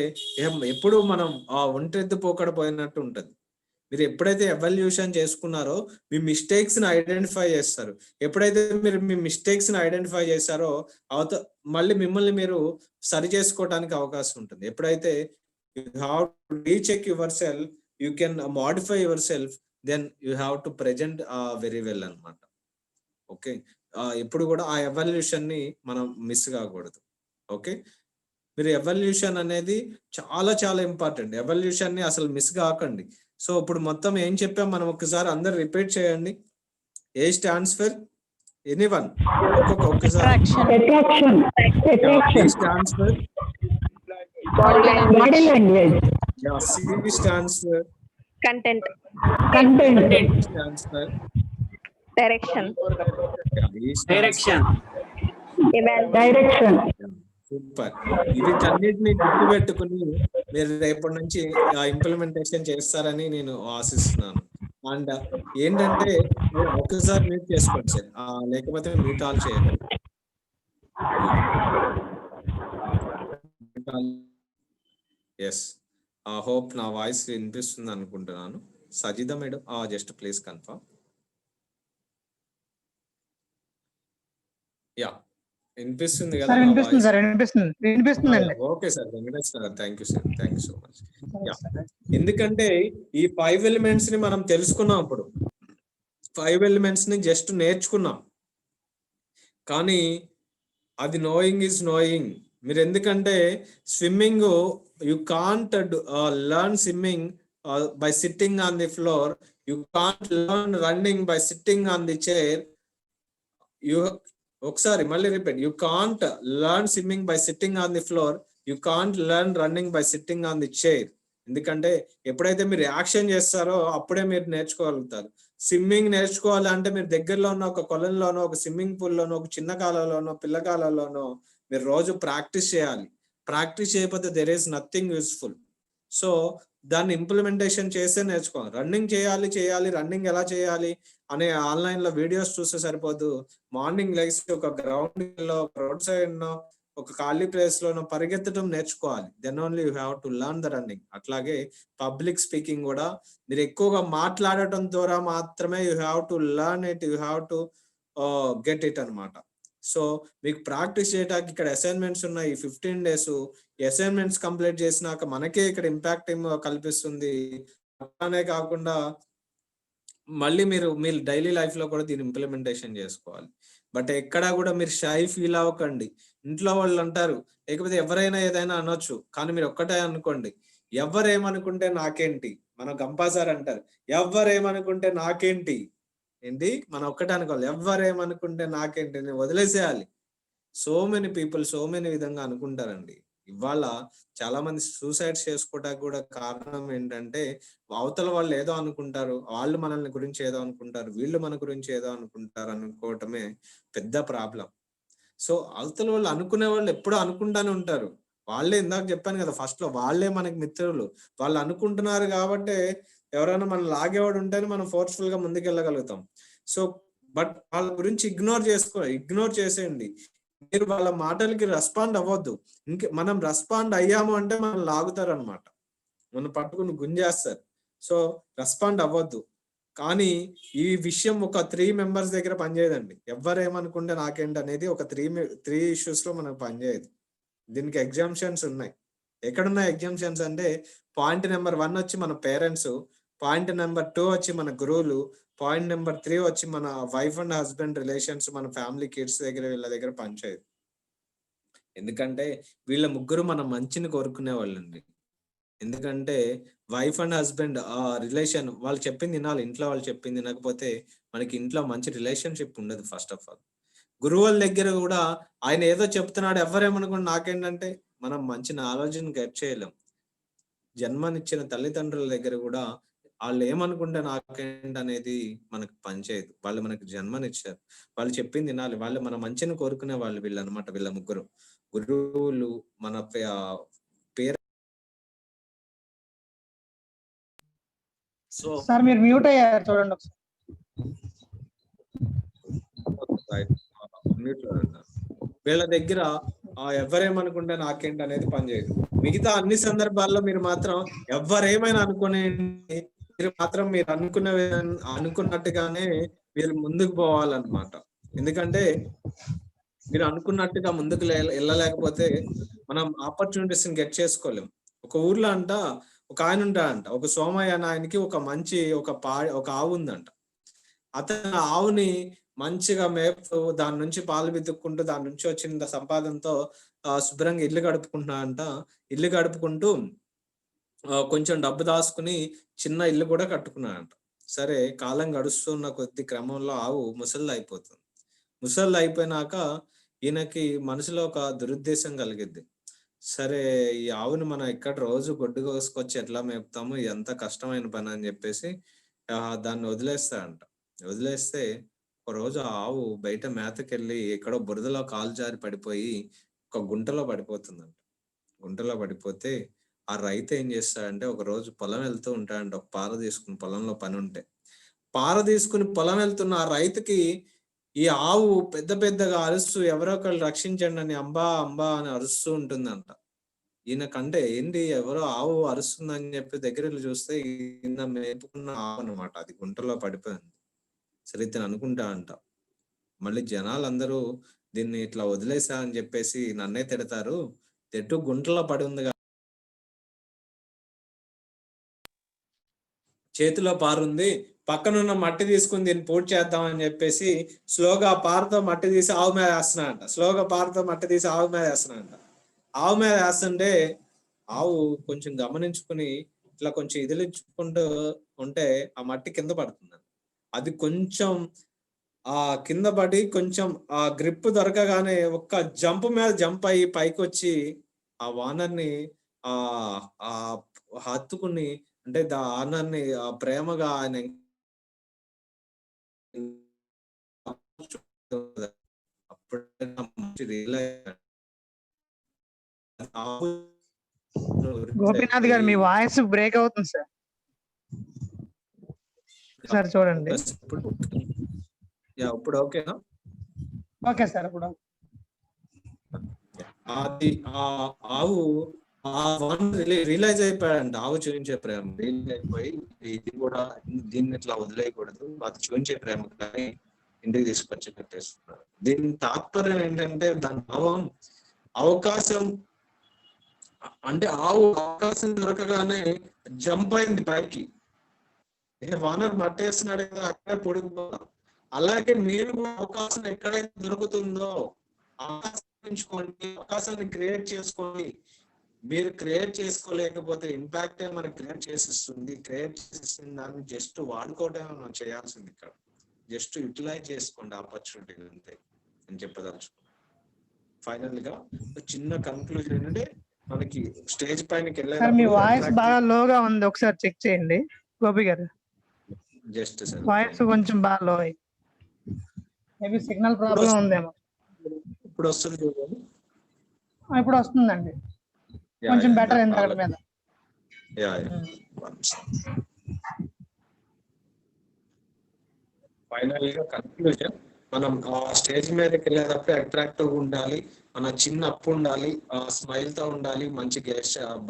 ఎప్పుడు మనం ఒంటెద్దు పోకడ పోయినట్టు ఉంటది. మీరు ఎప్పుడైతే ఎవల్యూషన్ చేసుకున్నారో మీ మిస్టేక్స్ ని ఐడెంటిఫై చేస్తారు. ఎప్పుడైతే మీరు మీ మిస్టేక్స్ ని ఐడెంటిఫై చేస్తారో మళ్ళీ మిమ్మల్ని మీరు సరి చేసుకోవడానికి అవకాశం ఉంటుంది. ఎప్పుడైతే you have to recheck yourself, you can modify yourself, then you have to present very well అన్నమాట. ఓకే, ఎప్పుడు కూడా ఆ ఎవల్యూషన్ ని మనం మిస్ కాకూడదు. ఓకే, మీరు ఎవల్యూషన్ అనేది చాలా చాలా ఇంపార్టెంట్. ఎవల్యూషన్ ని అసలు మిస్ కాకండి. సో ఇప్పుడు మొత్తం ఏం చెప్పాం మనం ఒకసారి అందరు రిపీట్ చేయండి. ఏ స్టాండ్స్ ఫర్ ఎనీవన్, ఒక్కసారి. B stands for body language. yeah. C stands for Content. D stands for Direction. yeah. E stands Direction. Direction. Super. వీటన్నిటిని గుర్తుపెట్టుకుని మీరు రేపటి నుంచి ఇంప్లిమెంటేషన్ చేస్తారని నేను ఆశిస్తున్నాను. అండ్ ఏంటంటే ఒకసారి మ్యూట్ చేసుకోండి సార్, లేకపోతే మ్యూట్ ఆల్ చేయండి. ఎస్, హోప్ నా వాయిస్ వినిపిస్తుంది అనుకుంటున్నాను. Sajitha madam, just please confirm. Yeah, వినిపిస్తుంది కదా సార్ నా వినిపిస్తుంది వాయిస్? సార్, వినిపిస్తుందండి. Okay sir, Venkatesh sir, thank you sir, thank you so much. Yeah, ఎందుకంటే ఈ 5 ఎలిమెంట్స్ ని మనం తెలుసుకున్నాం. అప్పుడు 5 ఎలిమెంట్స్ ని జస్ట్ నేర్చుకున్నాం, కానీ అది నోయింగ్ ఈజ్ నోయింగ్. మీరు ఎందుకంటే swimming, you can't learn swimming by sitting on the floor, you can't learn running by sitting on the chair. You ఒకసారి మళ్ళీ repeat, you can't learn swimming by sitting on the floor, you can't learn running by sitting on the chair. ఎందుకంటే ఎప్పుడైతే మీరు action చేస్తారో అప్పుడే మీరు నేర్చుకోగలుగుతారు. Swimming నేర్చుకోవాలి అంటే మీరు దగ్గరలో ఉన్న ఒక కొలంలోనో, ఒక స్విమ్మింగ్ పూల్ లోనో, ఒక చిన్న కాలంలోనో, పిల్ల కాలంలోనో మీరు రోజు ప్రాక్టీస్ చేయాలి. ప్రాక్టీస్ చేయకపోతే there is nothing useful. So దాన్ని ఇంప్లిమెంటేషన్ చేస్తే నేర్చుకోవాలి. రన్నింగ్ చేయాలి, రన్నింగ్ ఎలా చేయాలి అనే ఆన్లైన్ లో వీడియోస్ చూస్తే సరిపోదు. మార్నింగ్ లెగ్స్ ఒక గ్రౌండ్ లో, రోడ్ సైడ్ నో, ఒక ఖాళీ ప్లేస్ లోనో పరిగెత్తడం నేర్చుకోవాలి. Then only you have to learn the running. అట్లాగే పబ్లిక్ స్పీకింగ్ కూడా మీరు ఎక్కువగా మాట్లాడటం ద్వారా మాత్రమే you have to learn it, you have to get it అన్నమాట. సో మీకు ప్రాక్టీస్ చేయడానికి ఇక్కడ అసైన్మెంట్స్ ఉన్నాయి. 15 days అసైన్మెంట్స్ కంప్లీట్ చేసినాక మనకే ఇక్కడ ఇంపాక్ట్ కల్పిస్తుంది. అట్లానే కాకుండా మళ్ళీ మీరు డైలీ లైఫ్ లో కూడా దీన్ని ఇంప్లిమెంటేషన్ చేసుకోవాలి. బట్ ఎక్కడా కూడా మీరు షై ఫీల్ అవ్వకండి. ఇంట్లో వాళ్ళు అంటారు, లేకపోతే ఎవరైనా ఏదైనా అనొచ్చు, కానీ మీరు ఒక్కటే అనుకోండి, ఎవరేమనుకుంటే నాకేంటి. మన గంపా సార్ అంటారు, ఎవరేమనుకుంటే నాకేంటి. ఏంటి, మనం ఒక్కటే అనుకోవాలి, ఎవరేమనుకుంటే నాకేంటి, నేను వదిలేసేయాలి. So many people so many విధంగా అనుకుంటారండి. ఇవాళ చాలా మంది సూసైడ్స్ చేసుకోవడానికి కూడా కారణం ఏంటంటే అవతల వాళ్ళు ఏదో అనుకుంటారు, వాళ్ళు మనల్ని గురించి ఏదో అనుకుంటారు, వీళ్ళు మన గురించి ఏదో అనుకుంటారు అనుకోవటమే పెద్ద ప్రాబ్లం. సో అవతల వాళ్ళు అనుకునే వాళ్ళు ఎప్పుడూ అనుకుంటానే ఉంటారు. వాళ్ళే, ఇందాక చెప్పాను కదా ఫస్ట్ లో, వాళ్ళే మనకి మిత్రులు. వాళ్ళు అనుకుంటున్నారు కాబట్టి ఎవరైనా మనం లాగేవాడు ఉంటేనే మనం ఫోర్స్ఫుల్ గా ముందుకెళ్ళగలుగుతాం. సో బట్ వాళ్ళ గురించి ఇగ్నోర్ చేసేయండి. మీరు వాళ్ళ మాటలకి రెస్పాండ్ అవ్వద్దు. మనం రెస్పాండ్ అయ్యాము అంటే మనం లాగుతారు అనమాట, మనం పట్టుకుని గుంజేస్తారు. సో రెస్పాండ్ అవ్వద్దు. కానీ ఈ విషయం ఒక 3 members దగ్గర పనిచేయదండి. ఎవరేమనుకుంటే నాకేంటి అనేది ఒక 3 issues లో మనకు పనిచేయదు. దీనికి ఎగ్జామ్షన్స్ ఉన్నాయి. ఎక్కడున్నాయి ఎగ్జామ్షన్స్ అంటే, పాయింట్ నెంబర్ 1 వచ్చి మన పేరెంట్స్, పాయింట్ నెంబర్ 2 వచ్చి మన గురువులు, పాయింట్ నెంబర్ 3 వచ్చి మన వైఫ్ అండ్ హస్బెండ్ రిలేషన్స్, మన ఫ్యామిలీ కిడ్స్ దగ్గర, వీళ్ళ దగ్గర పనిచేయదు. ఎందుకంటే వీళ్ళ ముగ్గురు మన మంచిని కోరుకునే వాళ్ళండి. ఎందుకంటే వైఫ్ అండ్ హస్బెండ్ రిలేషన్, వాళ్ళు చెప్పింది వినాలి. ఇంట్లో వాళ్ళు చెప్పింది వినకపోతే మనకి ఇంట్లో మంచి రిలేషన్షిప్ ఉండదు. ఫస్ట్ ఆఫ్ ఆల్ గురువుల దగ్గర కూడా ఆయన ఏదో చెప్తున్నాడు, ఎవరేమనుకోండి నాకేంటంటే మనం మంచి ఆలోచన గెట్ చేయలేం. జన్మనిచ్చిన తల్లిదండ్రుల దగ్గర కూడా వాళ్ళు ఏమనుకుంటే నాకేంటి అనేది మనకు పనిచేయదు. వాళ్ళు మనకి జన్మనిచ్చారు, వాళ్ళు చెప్పింది వినాలి. వాళ్ళు మన మంచిని కోరుకునే వాళ్ళు వీళ్ళు అనమాట. వీళ్ళ ముగ్గురు గురువులు మన పేరు. సో సార్ మీరు మ్యూట్ అయ్యారు, చూడండి ఒకసారి. వీళ్ళ దగ్గర ఎవరేమనుకుంటే నాకేంటి అనేది పనిచేయదు. మిగతా అన్ని సందర్భాల్లో మీరు మాత్రం ఎవరేమైనా అనుకునే, మీరు మాత్రం మీరు అనుకున్నట్టుగానే మీరు ముందుకు పోవాలన్నమాట. ఎందుకంటే మీరు అనుకున్నట్టుగా ముందుకు వెళ్ళలేకపోతే మనం ఆపర్చునిటీస్ గెట్ చేసుకోలేం. ఒక ఊర్లో ఒక ఆయన ఉంటాడంట, ఒక సోమయ్య అనే ఆయనకి ఒక మంచి ఒక ఆవు ఉందంట. అతను ఆవుని మంచిగా మేపుతూ, దాని నుంచి పాలు వెతుక్కుంటూ, దాని నుంచి వచ్చిన సంపాదనతో శుభ్రంగా ఇల్లు గడుపుకుంటున్నాడంట. ఇల్లు గడుపుకుంటూ కొంచెం డబ్బు దాచుకుని చిన్న ఇల్లు కూడా కట్టుకున్నాడంట. సరే, కాలం గడుస్తున్న కొద్ది క్రమంలో ఆవు ముసలి అయిపోతుంది. ముసలి అయిపోయినాక ఈయనకి మనసులో ఒక దురుద్దేశం కలిగిద్ది. సరే, ఈ ఆవుని మనం ఇక్కడ రోజు గొడ్డు కోసుకొచ్చి ఎట్లా మేపుతాము, ఎంత కష్టమైన పని అని చెప్పేసి దాన్ని వదిలేస్తాడంట. వదిలేస్తే ఒక రోజు ఆ ఆవు బయట మేతకెళ్ళి ఎక్కడో బురదలో కాలు జారి పడిపోయి ఒక గుంటలో పడిపోతుందంట. గుంటలో పడిపోతే ఆ రైతు ఏం చేస్తాడంటే, ఒక రోజు పొలం వెళ్తూ ఉంటాడంట. ఒక పార తీసుకుని, పొలంలో పని ఉంటే పార తీసుకుని పొలం వెళ్తున్న ఆ రైతుకి ఈ ఆవు పెద్దగా అరుస్తూ ఎవరో ఒకళ్ళు రక్షించండి అని అంబా అంబా అని అరుస్తూ ఉంటుందంట. ఈయన కంటే ఏంటి ఎవరో ఆవు అరుస్తుందని చెప్పి దగ్గర వెళ్ళి చూస్తే ఈయన మేపుకున్న ఆవు అనమాట, అది గుంటలో పడిపోయింది. సరే ఇతను అనుకుంటా అంట, మళ్ళీ జనాలందరూ దీన్ని ఇట్లా వదిలేసా అని చెప్పేసి నన్నే తిడతారు, తెట్టు గుంటలో పడి ఉంది చేతిలో పారుంది, పక్కనున్న మట్టి తీసుకుని దీన్ని పూర్తి చేద్దాం అని చెప్పేసి స్లోగా పారతో మట్టి తీసి ఆవు మీద వేస్తున్నాడంట. స్లోగా పారతో మట్టి తీసి ఆవు మీద వేస్తున్నాడంట. ఆవు మీద వేస్తుంటే ఆవు కొంచెం గమనించుకుని ఇట్లా కొంచెం ఇదిలించుకుంటూ ఉంటే ఆ మట్టి కింద పడుతుంది. అది కొంచెం ఆ కింద పడి కొంచెం ఆ గ్రిప్ దొరకగానే ఒక్క జంప్ మీద జంప్ అయ్యి పైకి వచ్చి ఆ వానర్ని ఆ హత్తుకుని, అంటే ఆనర్ని ప్రేమగా ఆయన అప్పుడే గోపీనాథ్ గారు మీ వాయిస్ బ్రేక్ అవుతుంది సార్. సార్ చూడండి. ఇప్పుడు ఓకేనా? Okay sir. ఇప్పుడు అది ఆవు రియలైజ్ అయిపోయాడంట, ఆవు చూపించే ప్రేమ రియలైజ్ అయిపోయి ఇది కూడా దీన్ని ఇట్లా వదిలేయకూడదు, అది చూపించే ప్రేమ కానీ ఇంటికి తీసుకొచ్చి పెట్టేస్తున్నారు. దీని తాత్పర్యం ఏంటంటే దాని భావం అవకాశం, అంటే ఆవు అవకాశం దొరకగానే జంప్ అయింది పైకి. వానర్ మట్టేస్తున్నాడు కదా, అక్కడే పొడిగిపోతాం. అలాగే మీరు అవకాశం ఎక్కడైతే దొరుకుతుందో అవకాశం పెంచుకోండి, అవకాశాన్ని క్రియేట్ చేసుకోండి. మీరు క్రియేట్ చేసుకోలేకపోతే ఇంపాక్ట్ మనకి క్రియేట్ చేసిస్తుంది. క్రియేట్ చేసిస్తుంది దాన్ని జస్ట్ వాడుకోవడమే మనం చేయాల్సింది. ఇక్కడ జస్ట్ యూటిలైజ్ చేసుకోండి ఆపర్చునిటీ అంతే అని చెప్పదలుచుకున్నాను. ఫైనల్ గా చిన్న కన్క్లూజన్ ఏంటంటే మనకి స్టేజ్ పైనకి సార్ మీ వాయిస్ బాగా లోగా ఉంది, ఒకసారి చెక్ చేయండి గోపి గారు. జస్ట్ సార్ వాయిస్ కొంచెం బాగా లో అయ్యి, మేబీ సిగ్నల్ ప్రాబ్లం ఉందేమో. ఇప్పుడు వస్తుంది చూడండి. ఇప్పుడు వస్తుందండి, కొంచెం బెటర్ అయింది అక్కడ మీద. ఫైనల్ గా కన్క్లూజన్, మనం ఆ స్టేజ్ మీదకి వెళ్ళేటప్పుడు అట్రాక్టివ్ ఉండాలి, మన చిన్న అప్పు ఉండాలి, స్మైల్ తో ఉండాలి, మంచి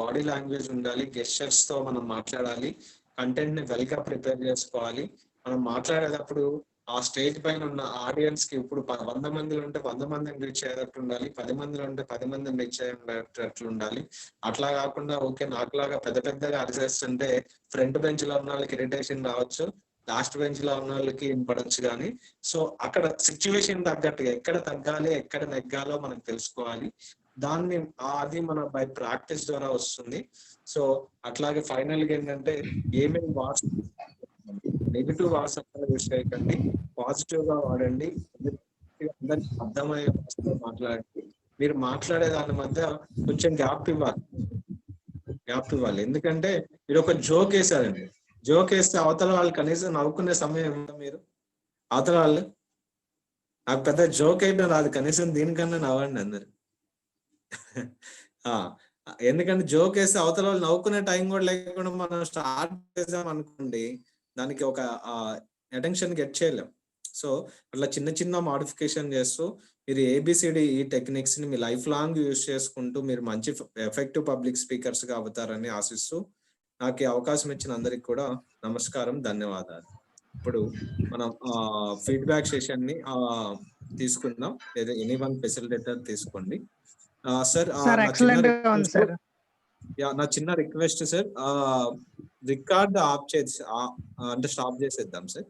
బాడీ లాంగ్వేజ్ ఉండాలి, గెస్చర్స్ తో మనం మాట్లాడాలి, కంటెంట్ ని వెల్ గా ప్రిపేర్ చేసుకోవాలి. మనం మాట్లాడేటప్పుడు ఆ స్టేజ్ పైన ఉన్న ఆడియన్స్ కి ఇప్పుడు 100 మందిలో ఉంటే 100 మందిని రీచ్ అయ్యేటట్టు ఉండాలి, 10 మందిలో ఉంటే 10 మందిని రీచ్ అయ్యేటట్లు ఉండాలి. అట్లా కాకుండా ఓకే నాకులాగా పెద్ద పెద్దగా అరిచేస్తుంటే ఫ్రంట్ బెంచ్ లో ఉన్న వాళ్ళకి ఇరిటేషన్ రావచ్చు, లాస్ట్ బెంచ్ లో ఉన్న వాళ్ళకి పడవచ్చు. కానీ సో అక్కడ సిచ్యువేషన్ తగ్గట్టుగా ఎక్కడ తగ్గాలి ఎక్కడ నెగ్గాలో మనకు తెలుసుకోవాలి. దాన్ని అది మన బై ప్రాక్టీస్ ద్వారా వస్తుంది. సో అట్లాగే ఫైనల్ గా ఏంటంటే ఏమేమి నెగిటివ్ వాట్స్ యూస్ చేయకండి, పాజిటివ్ గా వాడండి, అందరికి అర్థమయ్యే భాషలో మాట్లాడండి. మీరు మాట్లాడే దాని మధ్య కొంచెం గ్యాప్ ఇవ్వాలి. ఎందుకంటే మీరు ఒక జోక్ వేసారండి, జోక్ వేస్తే అవతల వాళ్ళు కనీసం నవ్వుకునే సమయం ఉందా? మీరు అవతల వాళ్ళు నాకు పెద్ద జోక్ అయితే రాదు, కనీసం దీనికన్నా నవ్వండి అందరు. ఎందుకంటే జోక్ వేస్తే అవతల వాళ్ళు నవ్వుకునే టైం కూడా లేకుండా మనం స్టార్ట్ చేసాం అనుకోండి, దానికి ఒక అటెన్షన్ గెట్ చేయలేం. సో అట్లా చిన్న చిన్న మోడిఫికేషన్ చేస్తూ మీరు ABCD ఈ టెక్నిక్స్ ని మీ లైఫ్ లాంగ్ యూజ్ చేసుకుంటూ మీరు మంచి ఎఫెక్టివ్ పబ్లిక్ స్పీకర్స్ గా అవుతారని ఆశిస్తూ నాకు ఈ అవకాశం ఇచ్చిన అందరికి కూడా నమస్కారం, ధన్యవాదాలు. ఇప్పుడు మనం ఫీడ్బ్యాక్ సెషన్ ని తీసుకుందాం. లేదా ఎనీవన్ ఫెసిలిటేటర్ తీసుకోండి. సార్ నా చిన్న రిక్వెస్ట్ సార్, రికార్డ్ ఆఫ్ చేసి అంటే స్టాప్ చేసేద్దాం సార్.